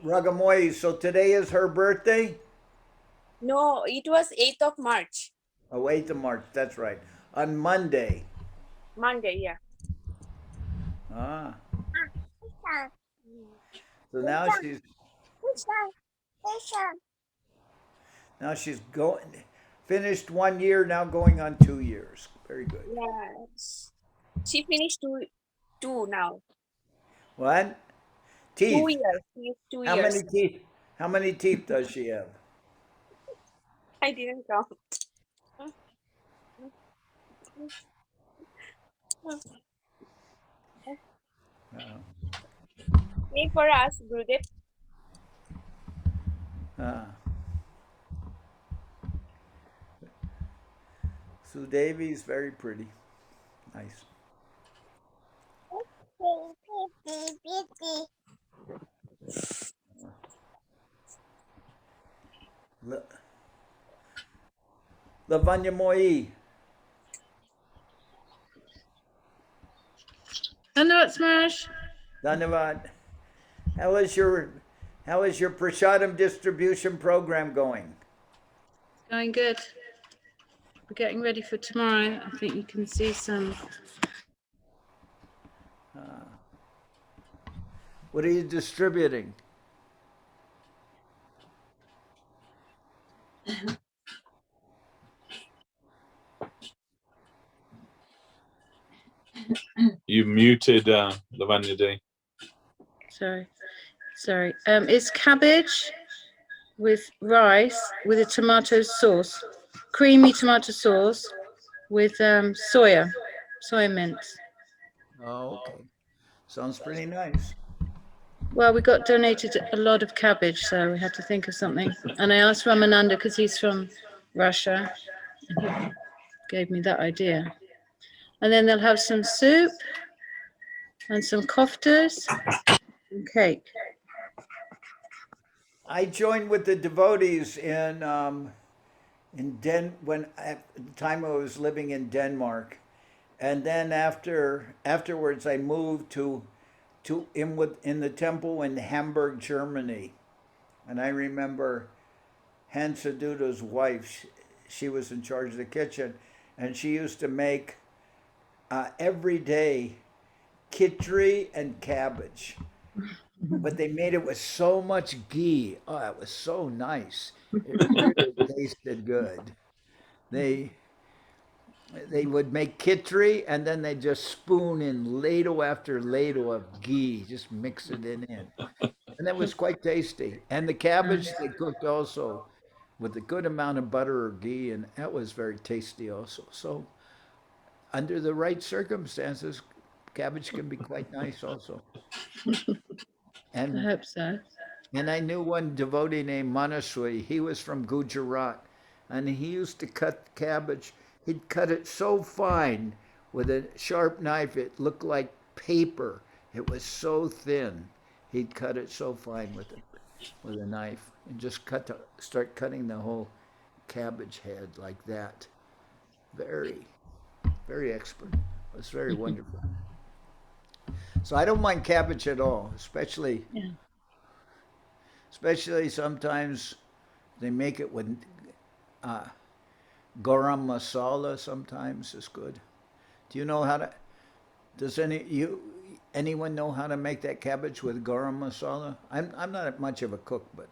Ragamoy, so today is her birthday? No, it was 8th of March. Oh, 8th of March, that's right. On Monday. Monday, yeah. Ah. So now she's finished 1 year, now going on 2 years. Very good. Yes. She finished two now. What? Teeth. 2 years. She is 2 How years. many teeth? How many teeth does she have? I didn't count. Pray for us, Gurudev. Sudevi is very pretty. Nice. Lavanya Moi. Dhanyavad, Maharaj. Dhanyavad. How is your prasadam distribution program going? Going good. We're getting ready for tomorrow. I think you can see some. What are you distributing? You muted Lavanya D. Sorry. It's cabbage with rice with a tomato sauce, creamy tomato sauce with soy mince. Oh, okay. Sounds pretty nice. Well, we got donated a lot of cabbage, so we had to think of something. And I asked Ramananda because he's from Russia, and he gave me that idea. And then they'll have some soup and some koftas and cake. I joined with the devotees when at the time I was living in Denmark, and then afterwards I moved in the temple in Hamburg, Germany, and I remember Hansa Duda's wife. She was in charge of the kitchen, and she used to make every day khichdi and cabbage. But they made it with so much ghee. Oh, it was so nice. It really tasted good. They would make khichdi and then they just spoon in ladle after ladle of ghee, just mix it in. And that was quite tasty. And the cabbage they cooked also with a good amount of butter or ghee, and that was very tasty also. So under the right circumstances, cabbage can be quite nice also. And I hope so. And I knew one devotee named Manaswi. He was from Gujarat, and he used to cut cabbage. He'd cut it so fine with a sharp knife, it looked like paper. It was so thin. He'd cut it so fine with a knife, and just start cutting the whole cabbage head like that. Very, very expert. It was very wonderful. So I don't mind cabbage at all, especially sometimes they make it with garam masala. Sometimes is good. Do you know how to? Does anyone know how to make that cabbage with garam masala? I'm not much of a cook, but.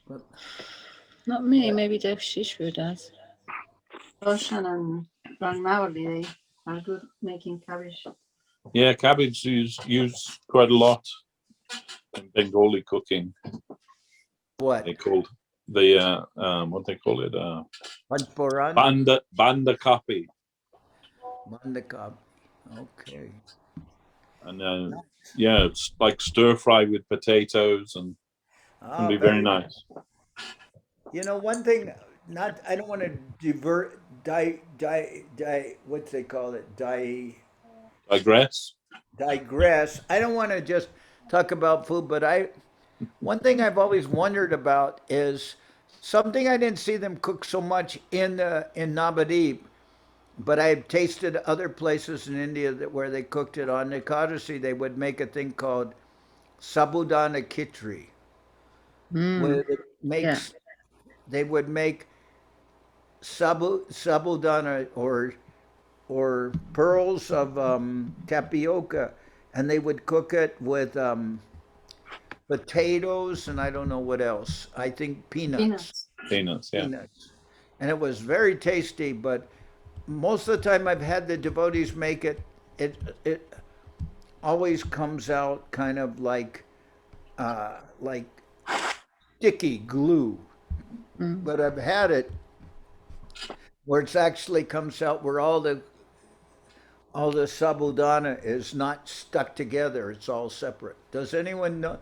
But not me. Maybe Devashis does. Darshan and Ragnavali, they are good making cabbage. Yeah, cabbage is used quite a lot in Bengali cooking. What they called what they call it? Banda kapi. Banda kapi. Okay. And yeah, it's like stir fry with potatoes and can be very nice. You know, one thing. I don't want to what's they call it? Digress. I don't want to just talk about food, but one thing I've always wondered about is something I didn't see them cook so much in Navadip, but I've tasted other places in India where they cooked it on Ekadasi. They would make a thing called sabudana khichdi, where it makes they would make sabudana or pearls of tapioca, and they would cook it with potatoes and I don't know what else. I think peanuts. Peanuts, yeah. Peanuts. And it was very tasty, but most of the time I've had the devotees make it, it always comes out kind of like sticky glue. But I've had it where it's actually comes out where all the sabudana is not stuck together. It's all separate. Does anyone know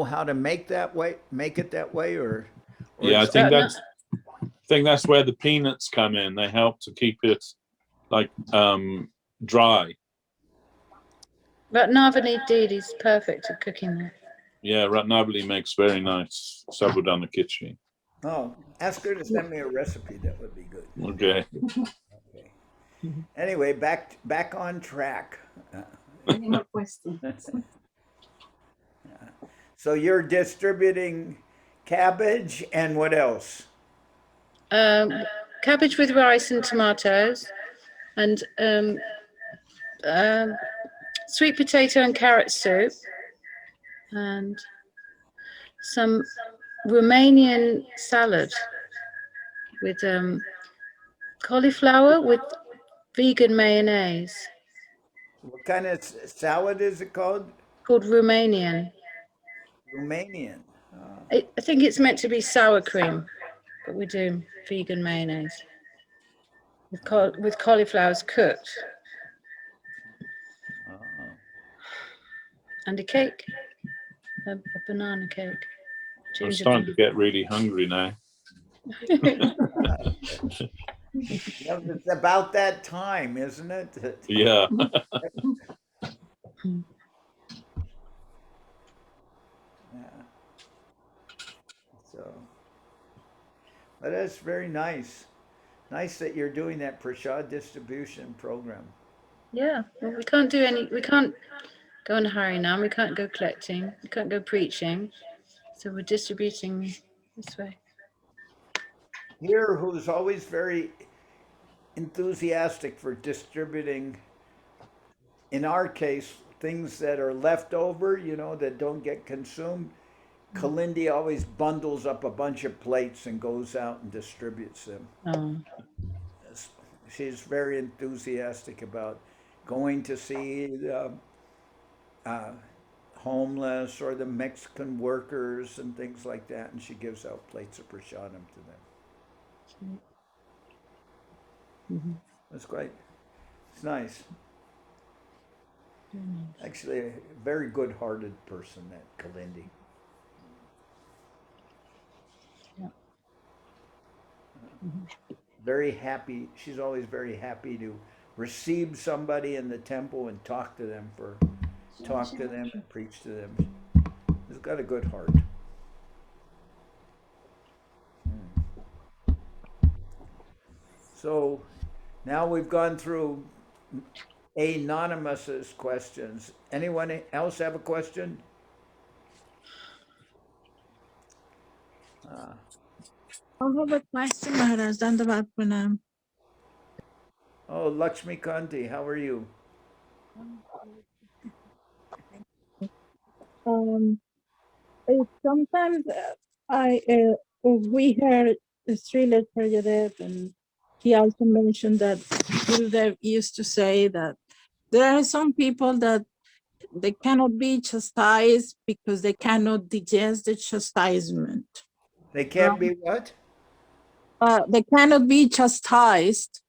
how to make that way? Make it that way, or yeah, I think that's where the peanuts come in. They help to keep it like dry. Ratnavali Didi is perfect at cooking that. Yeah, Ratnavali makes very nice sabudana khichdi. Oh, ask her to send me a recipe. That would be good. Okay. Okay. Anyway, back on track. Any more questions? So you're distributing cabbage and what else? Cabbage with rice and tomatoes, and sweet potato and carrot soup, and some Romanian salad with cauliflower with vegan mayonnaise. What kind of salad is it called? Called Romanian. Romanian. I think it's meant to be sour cream, but we do vegan mayonnaise with cauliflowers cooked. And a cake, a banana cake. I'm starting to get really hungry now. Yeah, it's about that time, isn't it? Yeah. So, but that's very nice. Nice that you're doing that prasad distribution program. Yeah, well, we can't go on Harinam, we can't go collecting, we can't go preaching, so we're distributing this way. Here, who's always very enthusiastic for distributing, in our case, things that are left over, you know, that don't get consumed. Kalindi always bundles up a bunch of plates and goes out and distributes them. Oh. She's very enthusiastic about going to see the homeless or the Mexican workers and things like that, and she gives out plates of prasadam to them. Mm-hmm. That's great. It's nice. Actually, a very good-hearted person, that Kalindi. Yeah. Very happy. She's always very happy to receive somebody in the temple and talk to them and preach to them. She's got a good heart. So now we've gone through Anonymous's questions. Anyone else have a question? I have a question, Maharaj. Dandavat Pranam. Oh, Lakshmi Kanti, how are you? Sometimes we heard Srila Prajadev, and he also mentioned that Gurudev used to say that there are some people that they cannot be chastised because they cannot digest the chastisement. They can't be what? They cannot be chastised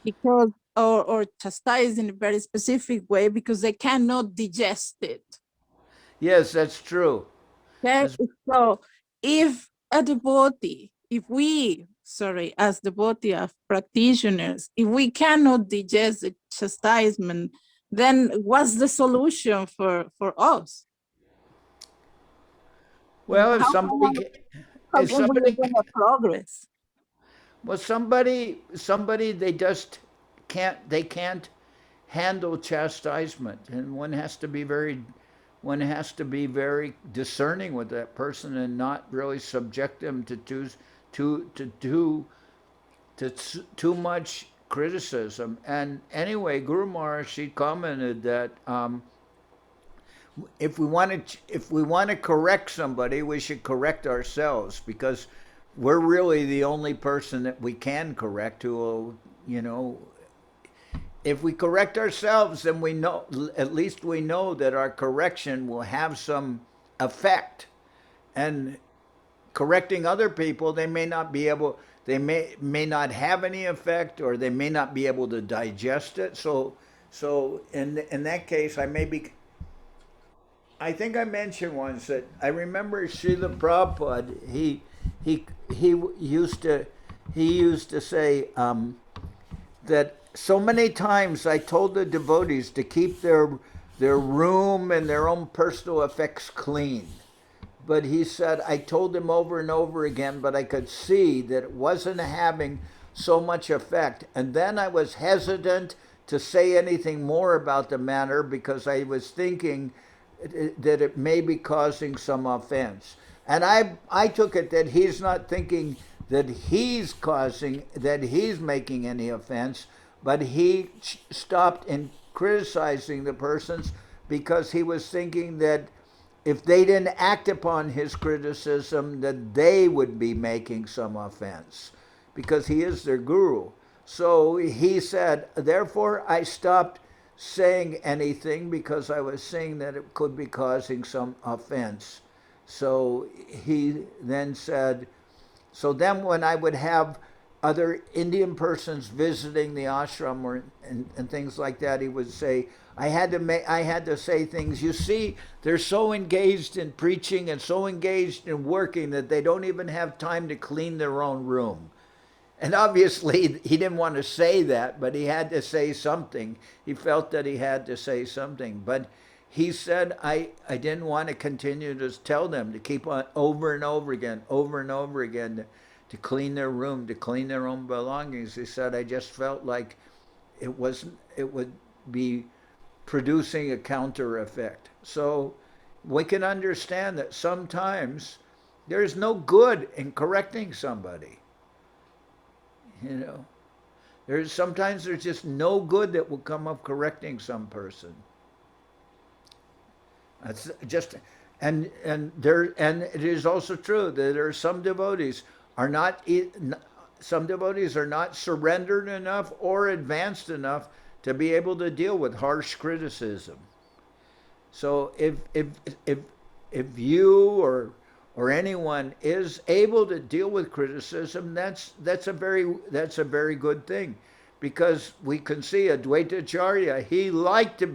because, or chastised in a very specific way because they cannot digest it. Yes, that's true. Okay, so if a devotee, as devotee of practitioners, if we cannot digest the chastisement, then what's the solution for us? Well, if how somebody can we make progress? Well, somebody they just can't handle chastisement, and one has to be very discerning with that person and not really subject them to too much criticism. And anyway, Guru Maharaj, she commented that if we want to correct somebody, we should correct ourselves, because we're really the only person that we can correct who will, you know, if we correct ourselves, then we know, at least we know that our correction will have some effect. And correcting other people, they may not be able, they may not have any effect, or they may not be able to digest it. So in that case, I think I mentioned once that I remember Srila Prabhupada, he used to say that so many times I told the devotees to keep their room and their own personal effects clean. But he said, I told him over and over again, but I could see that it wasn't having so much effect. And then I was hesitant to say anything more about the matter because I was thinking that it may be causing some offense. And I took it that he's not thinking that he's making any offense, but he stopped criticizing the persons because he was thinking that if they didn't act upon his criticism, that they would be making some offense, because he is their guru. So he said, therefore I stopped saying anything because I was seeing that it could be causing some offense. So he then said, so then when I would have other Indian persons visiting the ashram and things like that, he would say, I had to say things. You see, they're so engaged in preaching and so engaged in working that they don't even have time to clean their own room. And obviously, he didn't want to say that, but he had to say something. He felt that he had to say something. But he said, I didn't want to continue to tell them to keep on over and over again, to clean their room, to clean their own belongings. He said, I just felt like it would be producing a counter effect. So we can understand that sometimes there's no good in correcting somebody. You know, sometimes there's just no good that will come of correcting some person. That's just, and it is also true that there are some devotees are not surrendered enough or advanced enough to be able to deal with harsh criticism. So if you or anyone is able to deal with criticism, that's a very good thing, because we can see Advaitacharya, he liked to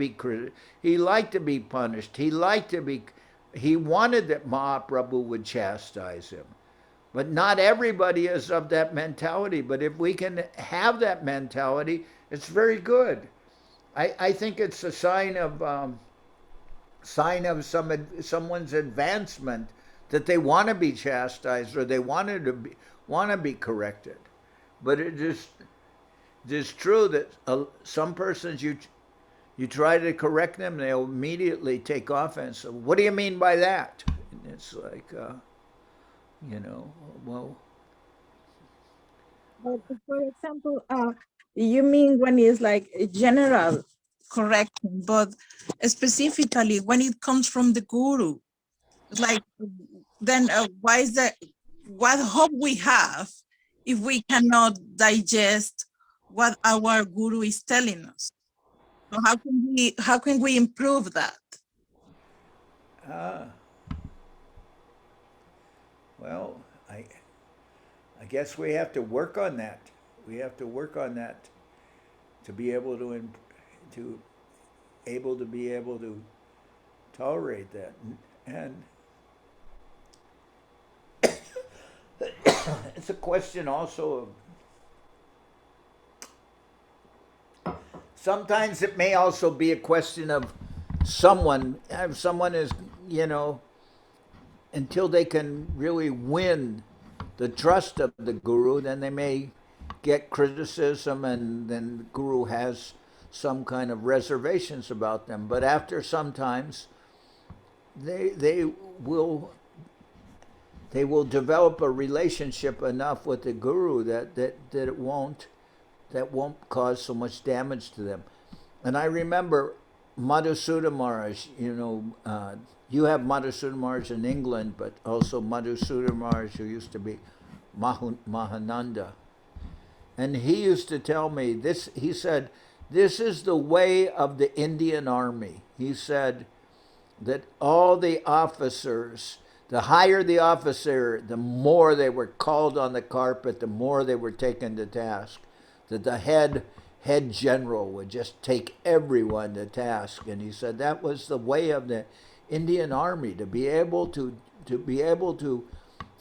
be punished, he wanted that Mahaprabhu would chastise him. But not everybody is of that mentality. But if we can have that mentality, it's very good. I think it's a sign of someone's advancement, that they want to be chastised or they want to be corrected. But it is true that some persons you try to correct them, they'll immediately take offense. So what do you mean by that? And it's like, well. But for example, you mean when it's like a general correction, but specifically when it comes from the guru, like, then why is that? What hope we have if we cannot digest what our guru is telling us? So how can we improve that? Well, I guess we have to work on that. We have to work on that to be able to tolerate that. And it's a question also of, sometimes it may also be a question of if someone is, until they can really win the trust of the guru, then they may get criticism, and then the guru has some kind of reservations about them. But after sometimes they will develop a relationship enough with the guru that it won't cause so much damage to them. And I remember Madhusudana Maharaj, you have Madhusudana Maharaj in England, but also Madhusudana Maharaj, who used to be Mahananda. And he used to tell me this, he said, this is the way of the Indian army. He said that all the officers, the higher the officer, the more they were called on the carpet, the more they were taken to task. That the head general would just take everyone to task. And he said that was the way of the Indian army, to be able to,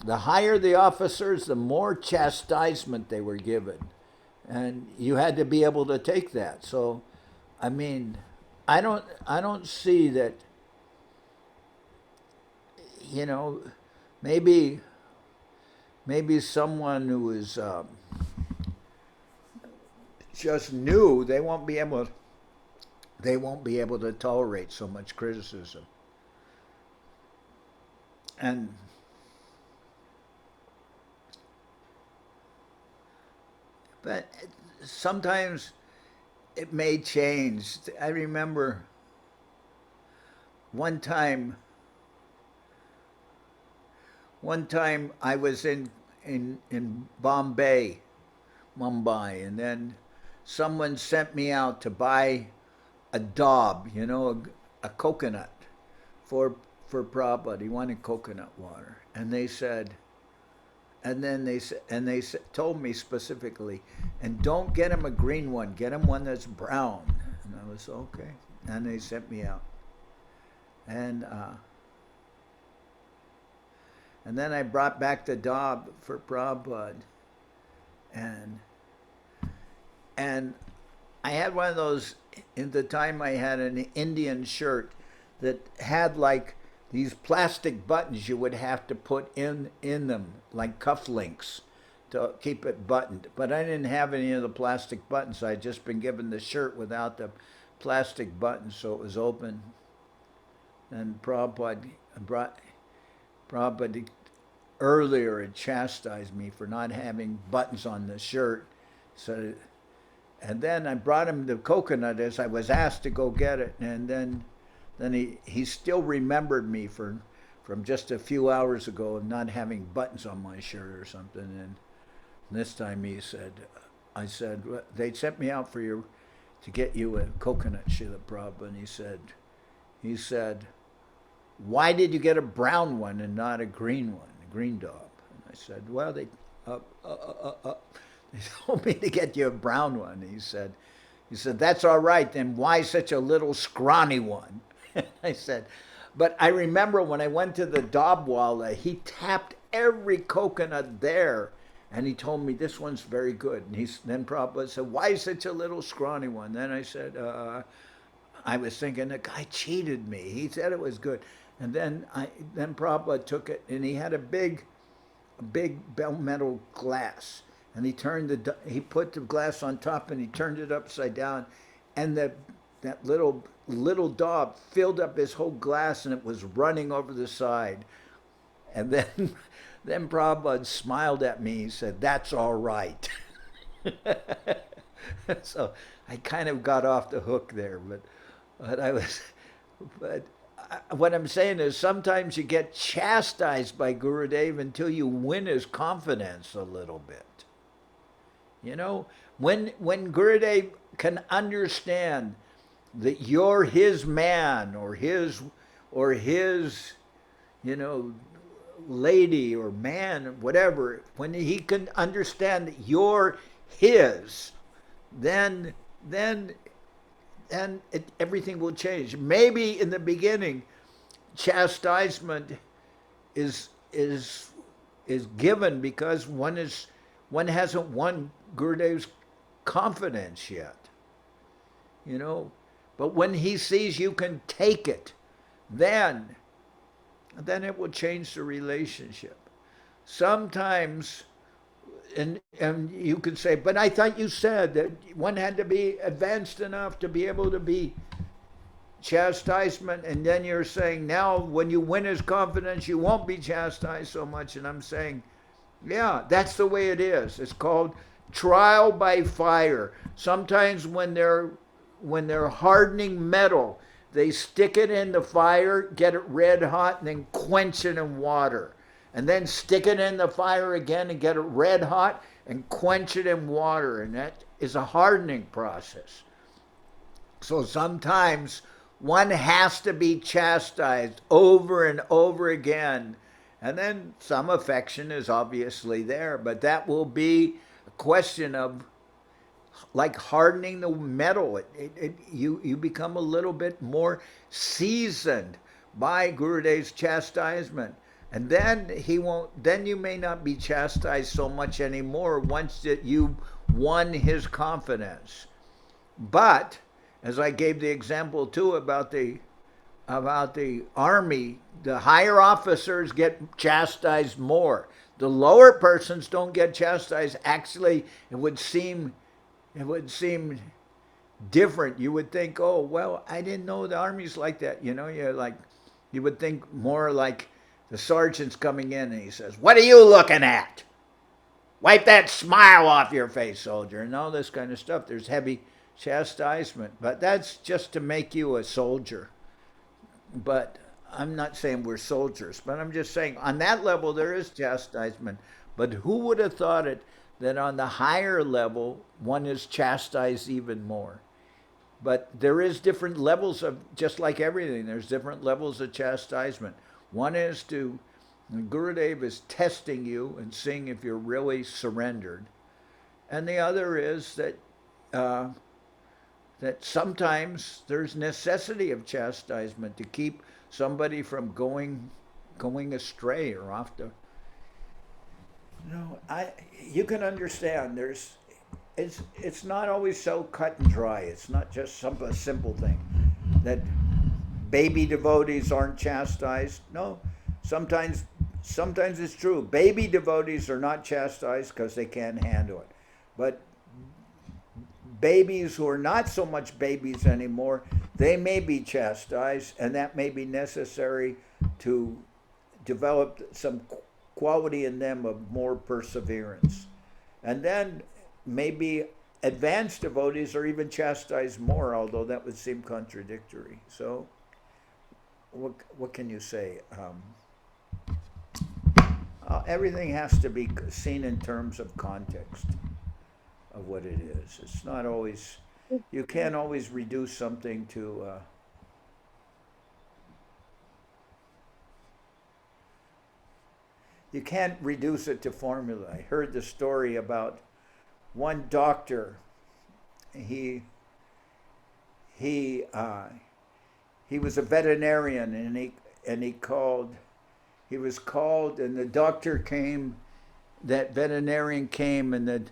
the higher the officers, the more chastisement they were given. And you had to be able to take that. So, I mean, I don't see that, maybe someone who is just new, they won't be able to tolerate so much criticism. But sometimes it may change. I remember one time I was in Bombay, Mumbai, and then someone sent me out to buy a daub, you know, a coconut for Prabhupada. He wanted coconut water, and they said, told me specifically, and don't get him a green one, get him one that's brown. And I was okay, and they sent me out, and then I brought back the daub for Prabhupada, and I had one of those. In the time I had an Indian shirt that had like these plastic buttons you would have to put in them, like cufflinks, to keep it buttoned. But I didn't have any of the plastic buttons. I'd just been given the shirt without the plastic buttons, so it was open. And Prabhupada earlier had chastised me for not having buttons on the shirt. So, and then I brought him the coconut as I was asked to go get it, and then he still remembered me from just a few hours ago of not having buttons on my shirt or something. And this time he said, I said, they sent me out to get you a coconut, Srila Prabhupada. And he said, why did you get a brown one and not a green one, a green daub? And I said, well, they told me to get you a brown one. He said, that's all right, then why such a little scrawny one? I said, but I remember when I went to the Dabwala, he tapped every coconut there, and he told me this one's very good. And then Prabhupada said, why such a little scrawny one? Then I said, I was thinking the guy cheated me. He said it was good. And then Prabhupada took it, and he had a big bell metal glass. And he put the glass on top, and he turned it upside down, and that little daub filled up his whole glass, and it was running over the side. And then Prabhupada smiled at me. He said, "That's all right." So I kind of got off the hook there, but what I'm saying is sometimes you get chastised by Gurudev until you win his confidence a little bit. You know, when Gurudev can understand that you're his man or his lady or man or whatever, when he can understand that you're his, then everything will change. Maybe in the beginning, chastisement is given because one hasn't won Gurudev's confidence yet, you know. But when he sees you can take it, then it will change the relationship. Sometimes, and you could say, but I thought you said that one had to be advanced enough to be able to be chastisement, and then you're saying now when you win his confidence you won't be chastised so much. And I'm saying, yeah, that's the way it is. It's called trial by fire. Sometimes when they're hardening metal, they stick it in the fire, get it red hot, and then quench it in water. And then stick it in the fire again and get it red hot and quench it in water. And that is a hardening process. So sometimes one has to be chastised over and over again. And then some affection is obviously there, but that will be a question of like hardening the metal. You become a little bit more seasoned by Gurudev's chastisement. And then then you may not be chastised so much anymore once that you won his confidence. But as I gave the example too about the army, the higher officers get chastised more. The lower persons don't get chastised. Actually, it would seem different. You would think, oh, well, I didn't know the army's like that. You know, you would think more like the sergeant's coming in and he says, "What are you looking at? Wipe that smile off your face, soldier," and all this kind of stuff. There's heavy chastisement, but that's just to make you a soldier. But I'm not saying we're soldiers, but I'm just saying on that level there is chastisement. But who would have thought it that on the higher level one is chastised even more? But there is different levels of, just like everything, there's different levels of chastisement. One is to, Gurudev is testing you and seeing if you're really surrendered. And the other is that that sometimes there's necessity of chastisement to keep somebody from going astray or off the. You can understand. It's not always so cut and dry. It's not just a simple thing that baby devotees aren't chastised. No, sometimes it's true. Baby devotees are not chastised because they can't handle it, but babies who are not so much babies anymore, they may be chastised, and that may be necessary to develop some quality in them of more perseverance. And then maybe advanced devotees are even chastised more, although that would seem contradictory. So what can you say? Everything has to be seen in terms of context of what it is. It's not always, you can't always reduce something to you can't reduce it to formula. I heard the story about one doctor. He was a veterinarian, and he was called, and the doctor came, that veterinarian came, and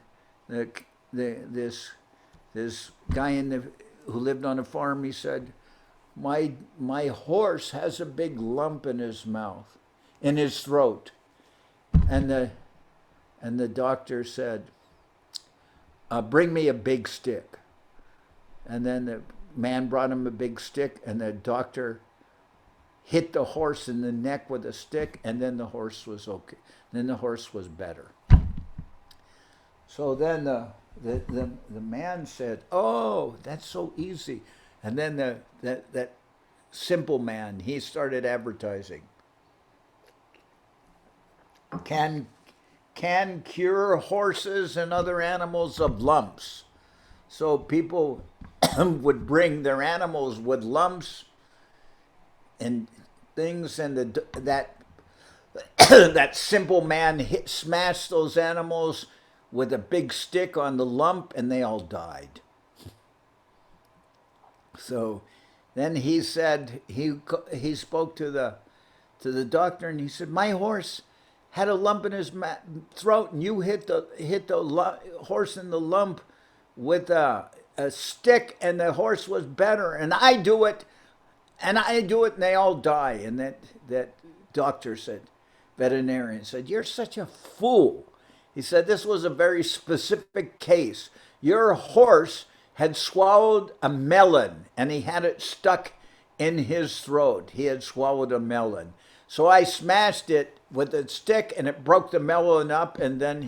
this guy who lived on a farm, he said, my horse has a big lump in his mouth, in his throat. And the doctor said, bring me a big stick. And then the man brought him a big stick, and the doctor hit the horse in the neck with a stick, and then the horse was okay. Then the horse was better. So then the man said, oh, that's so easy. And then that simple man, he started advertising. Can cure horses and other animals of lumps. So people would bring their animals with lumps and things, and that simple man smashed those animals with a big stick on the lump, and they all died. So then he said, he spoke to the doctor, and he said, my horse had a lump in his throat, and you hit the horse in the lump with a stick, and the horse was better, and I do it, and they all die. And that doctor said, veterinarian said, you're such a fool. He said, this was a very specific case. Your horse had swallowed a melon, and he had it stuck in his throat. He had swallowed a melon. So I smashed it with a stick, and it broke the melon up, and then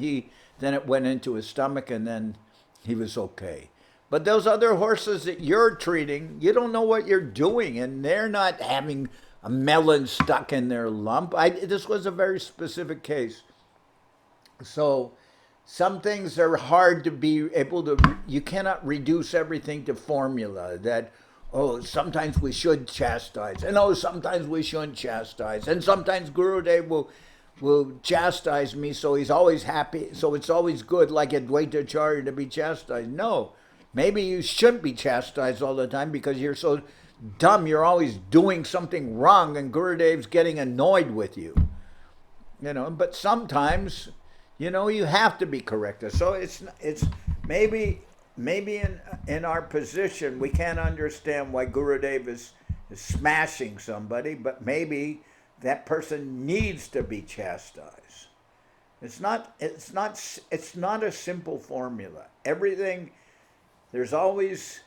it went into his stomach, and then he was okay. But those other horses that you're treating, you don't know what you're doing, and they're not having a melon stuck in their lump. This was a very specific case. So some things are hard to be able to, you cannot reduce everything to formula that, oh, sometimes we should chastise, and oh, sometimes we shouldn't chastise, and sometimes Gurudev will chastise me, so he's always happy, so it's always good, like Advaita Acharya, to be chastised. No, maybe you shouldn't be chastised all the time because you're so dumb, you're always doing something wrong, and Gurudev's getting annoyed with you. But sometimes, you have to be corrected. So it's maybe in our position, we can't understand why Gurudev is smashing somebody, but maybe that person needs to be chastised. It's not a simple formula. Everything, there's always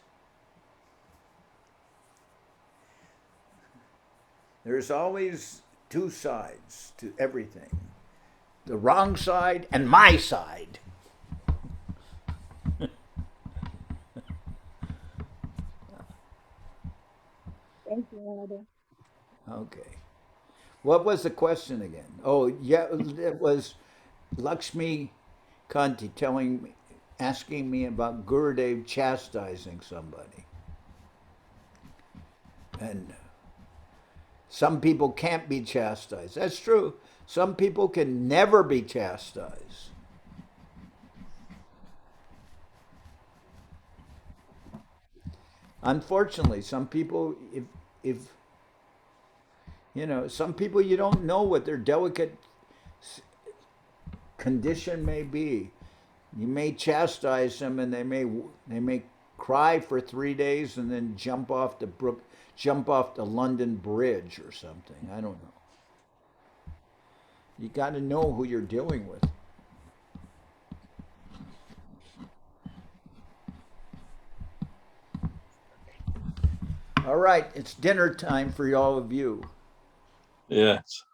two sides to everything. The wrong side and my side. Thank you, Radha. Okay. What was the question again? Oh, yeah, it was Lakshmi Kanti asking me about Gurudev chastising somebody. And some people can't be chastised. That's true. Some people can never be chastised. Unfortunately, some people, if you know, some people you don't know what their delicate condition may be. You may chastise them, and they may cry for 3 days and then jump off the London Bridge or something. I don't know. You got to know who you're dealing with. All right, it's dinner time for all of you. Yes.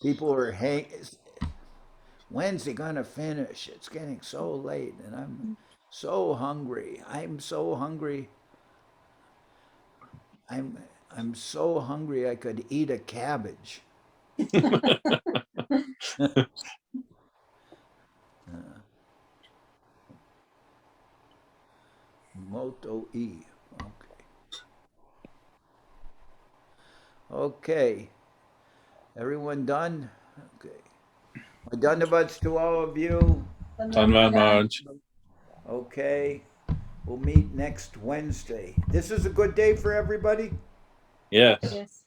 People are when's he gonna finish? It's getting so late, and I'm so hungry. I'm so hungry. I'm so hungry I could eat a cabbage. Moto E. Okay. Everyone done? Okay. My Dandavats to all of you. Tanvan Maharaj. Okay. We'll meet next Wednesday. This is a good day for everybody? Yes. Yes.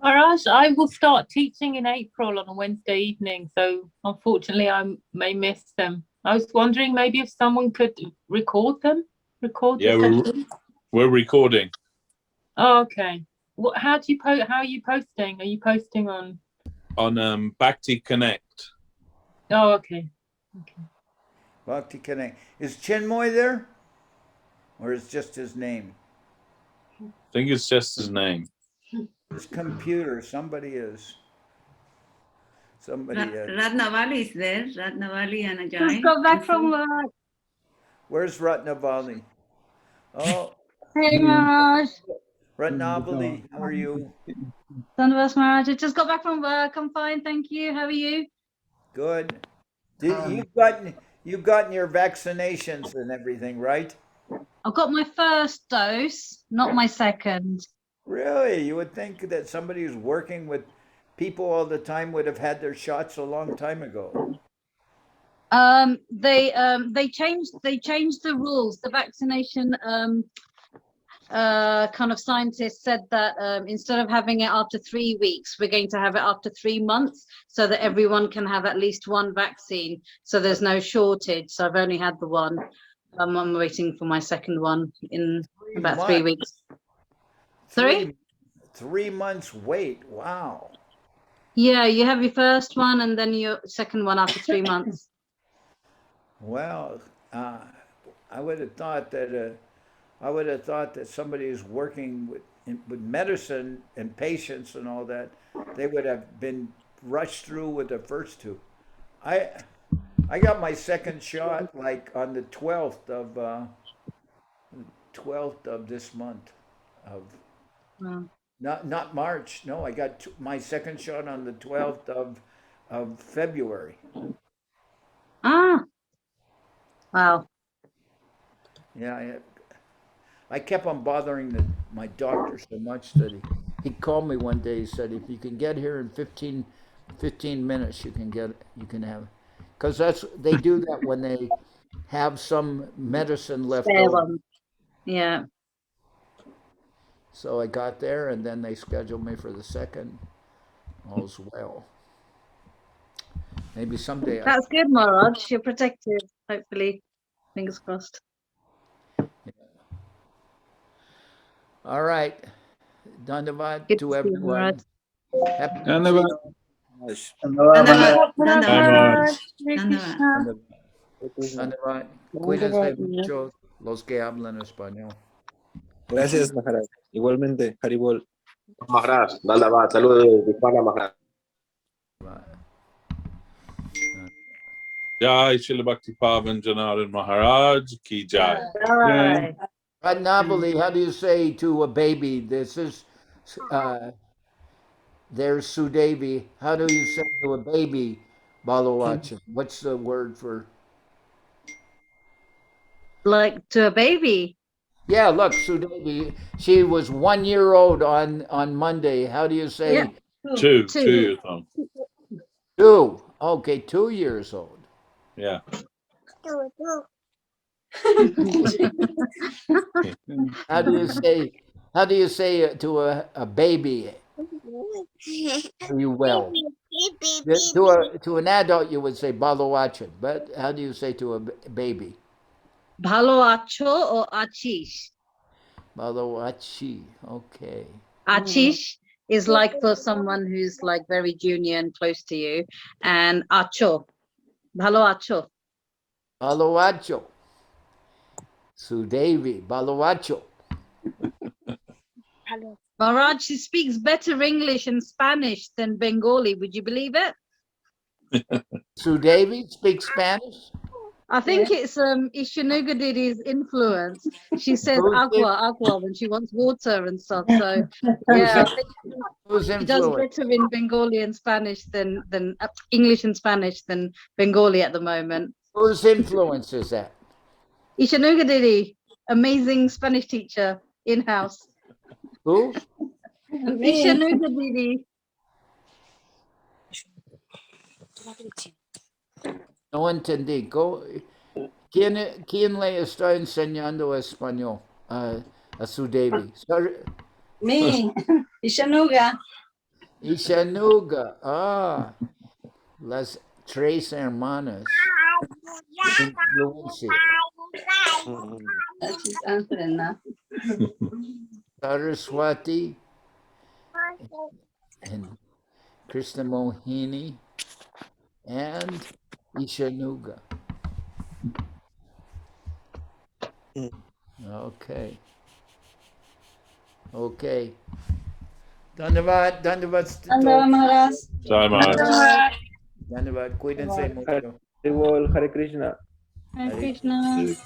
Maharaj, I will start teaching in April on a Wednesday evening, so unfortunately I may miss them. I was wondering maybe if someone could record them, Yeah, the session. we're recording. Oh, okay. How are you posting? Are you posting on Bhakti Connect? Oh, okay. Bhakti Connect. Is Chinmoy there? Or is just his name? I think it's just his name. His computer. Somebody is. Ratnavali is there. Ratnavali and Ajay. Just got back from work. Where's Ratnavali? Oh. Hey, Maharaj. Ratnavali, how are you? Dhanavas, Maharaj. I just got back from work. I'm fine, thank you. How are you? Good. You've gotten your vaccinations and everything, right? I've got my first dose, not my second. Really? You would think that somebody who's working with people all the time would have had their shots a long time ago. They changed the rules. The vaccination kind of scientists said that instead of having it after 3 weeks, we're going to have it after 3 months, so that everyone can have at least one vaccine, so there's no shortage. So I've only had the one. I'm waiting for my second one in about 3 weeks. Sorry? 3 months wait. Wow. Yeah, you have your first one and then your second one after 3 months. Well, I would have thought that somebody who's working with medicine and patients and all that, they would have been rushed through with the first two. I got my second shot like on the 12th of this month of not March. No, I got my second shot on the 12th of February. Ah. Wow. Yeah, I kept on bothering my doctor so much that he called me one day. He said, if you can get here in 15 minutes, you can have, because they do that when they have some medicine left over. Yeah. So I got there, and then they scheduled me for the second. All's well. Maybe someday. That's good, Maharaj. You're protected, hopefully. Fingers crossed. All right. Dhanavad to everyone. Happy Dhanavad. Cuídense mucho los que hablan español. Gracias, Maharaj. Igualmente, Haribol. Maharaj, Dhanavad. Saludos de Tijuana, Maharaj. Jai Srila Bhakti Pavan Janardan Maharaj ki jai. Bye. Ratnavali, how do you say to a baby? This is, there's Sudevi. How do you say to a baby, Balawachan? What's the word for? Like to a baby. Yeah, look, Sudevi, she was 1 year old on Monday. How do you say? Yeah. 2 years old. 2. Okay, 2 years old. Yeah. How do you say? How do you say to a baby? Are you well? To an adult, you would say balawachan, but how do you say to a baby? Bhalo acho or achish? Balawachi. Okay. Achish is like for someone who's like very junior and close to you, and acho, bhalo acho. Balawacho. Sudevi. Balawacho. Maharaj, she speaks better English and Spanish than Bengali. Would you believe it? Sudevi speaks Spanish? I think it's Ishanuga Didi's influence. She says agua when she wants water and stuff. So yeah, I think she does better in Bengali and Spanish than English and Spanish than Bengali at the moment. Whose influence is that? Ishanuga Didi, amazing Spanish teacher in-house. Who? Ishanuga Didi. No entendí. ¿Quién le está enseñando español a Sudevi? Me, Ishanuga. Ishanuga. Ah, las tres hermanas. Influencia. She's answering now. Saraswati and Krishna Mohini and Ishanuga. Okay. Okay. Dhanyavad, Maharaj. Jai Maharaj. Dhanyavad, cuídense mucho. Hare Krishna. Hare Krishna.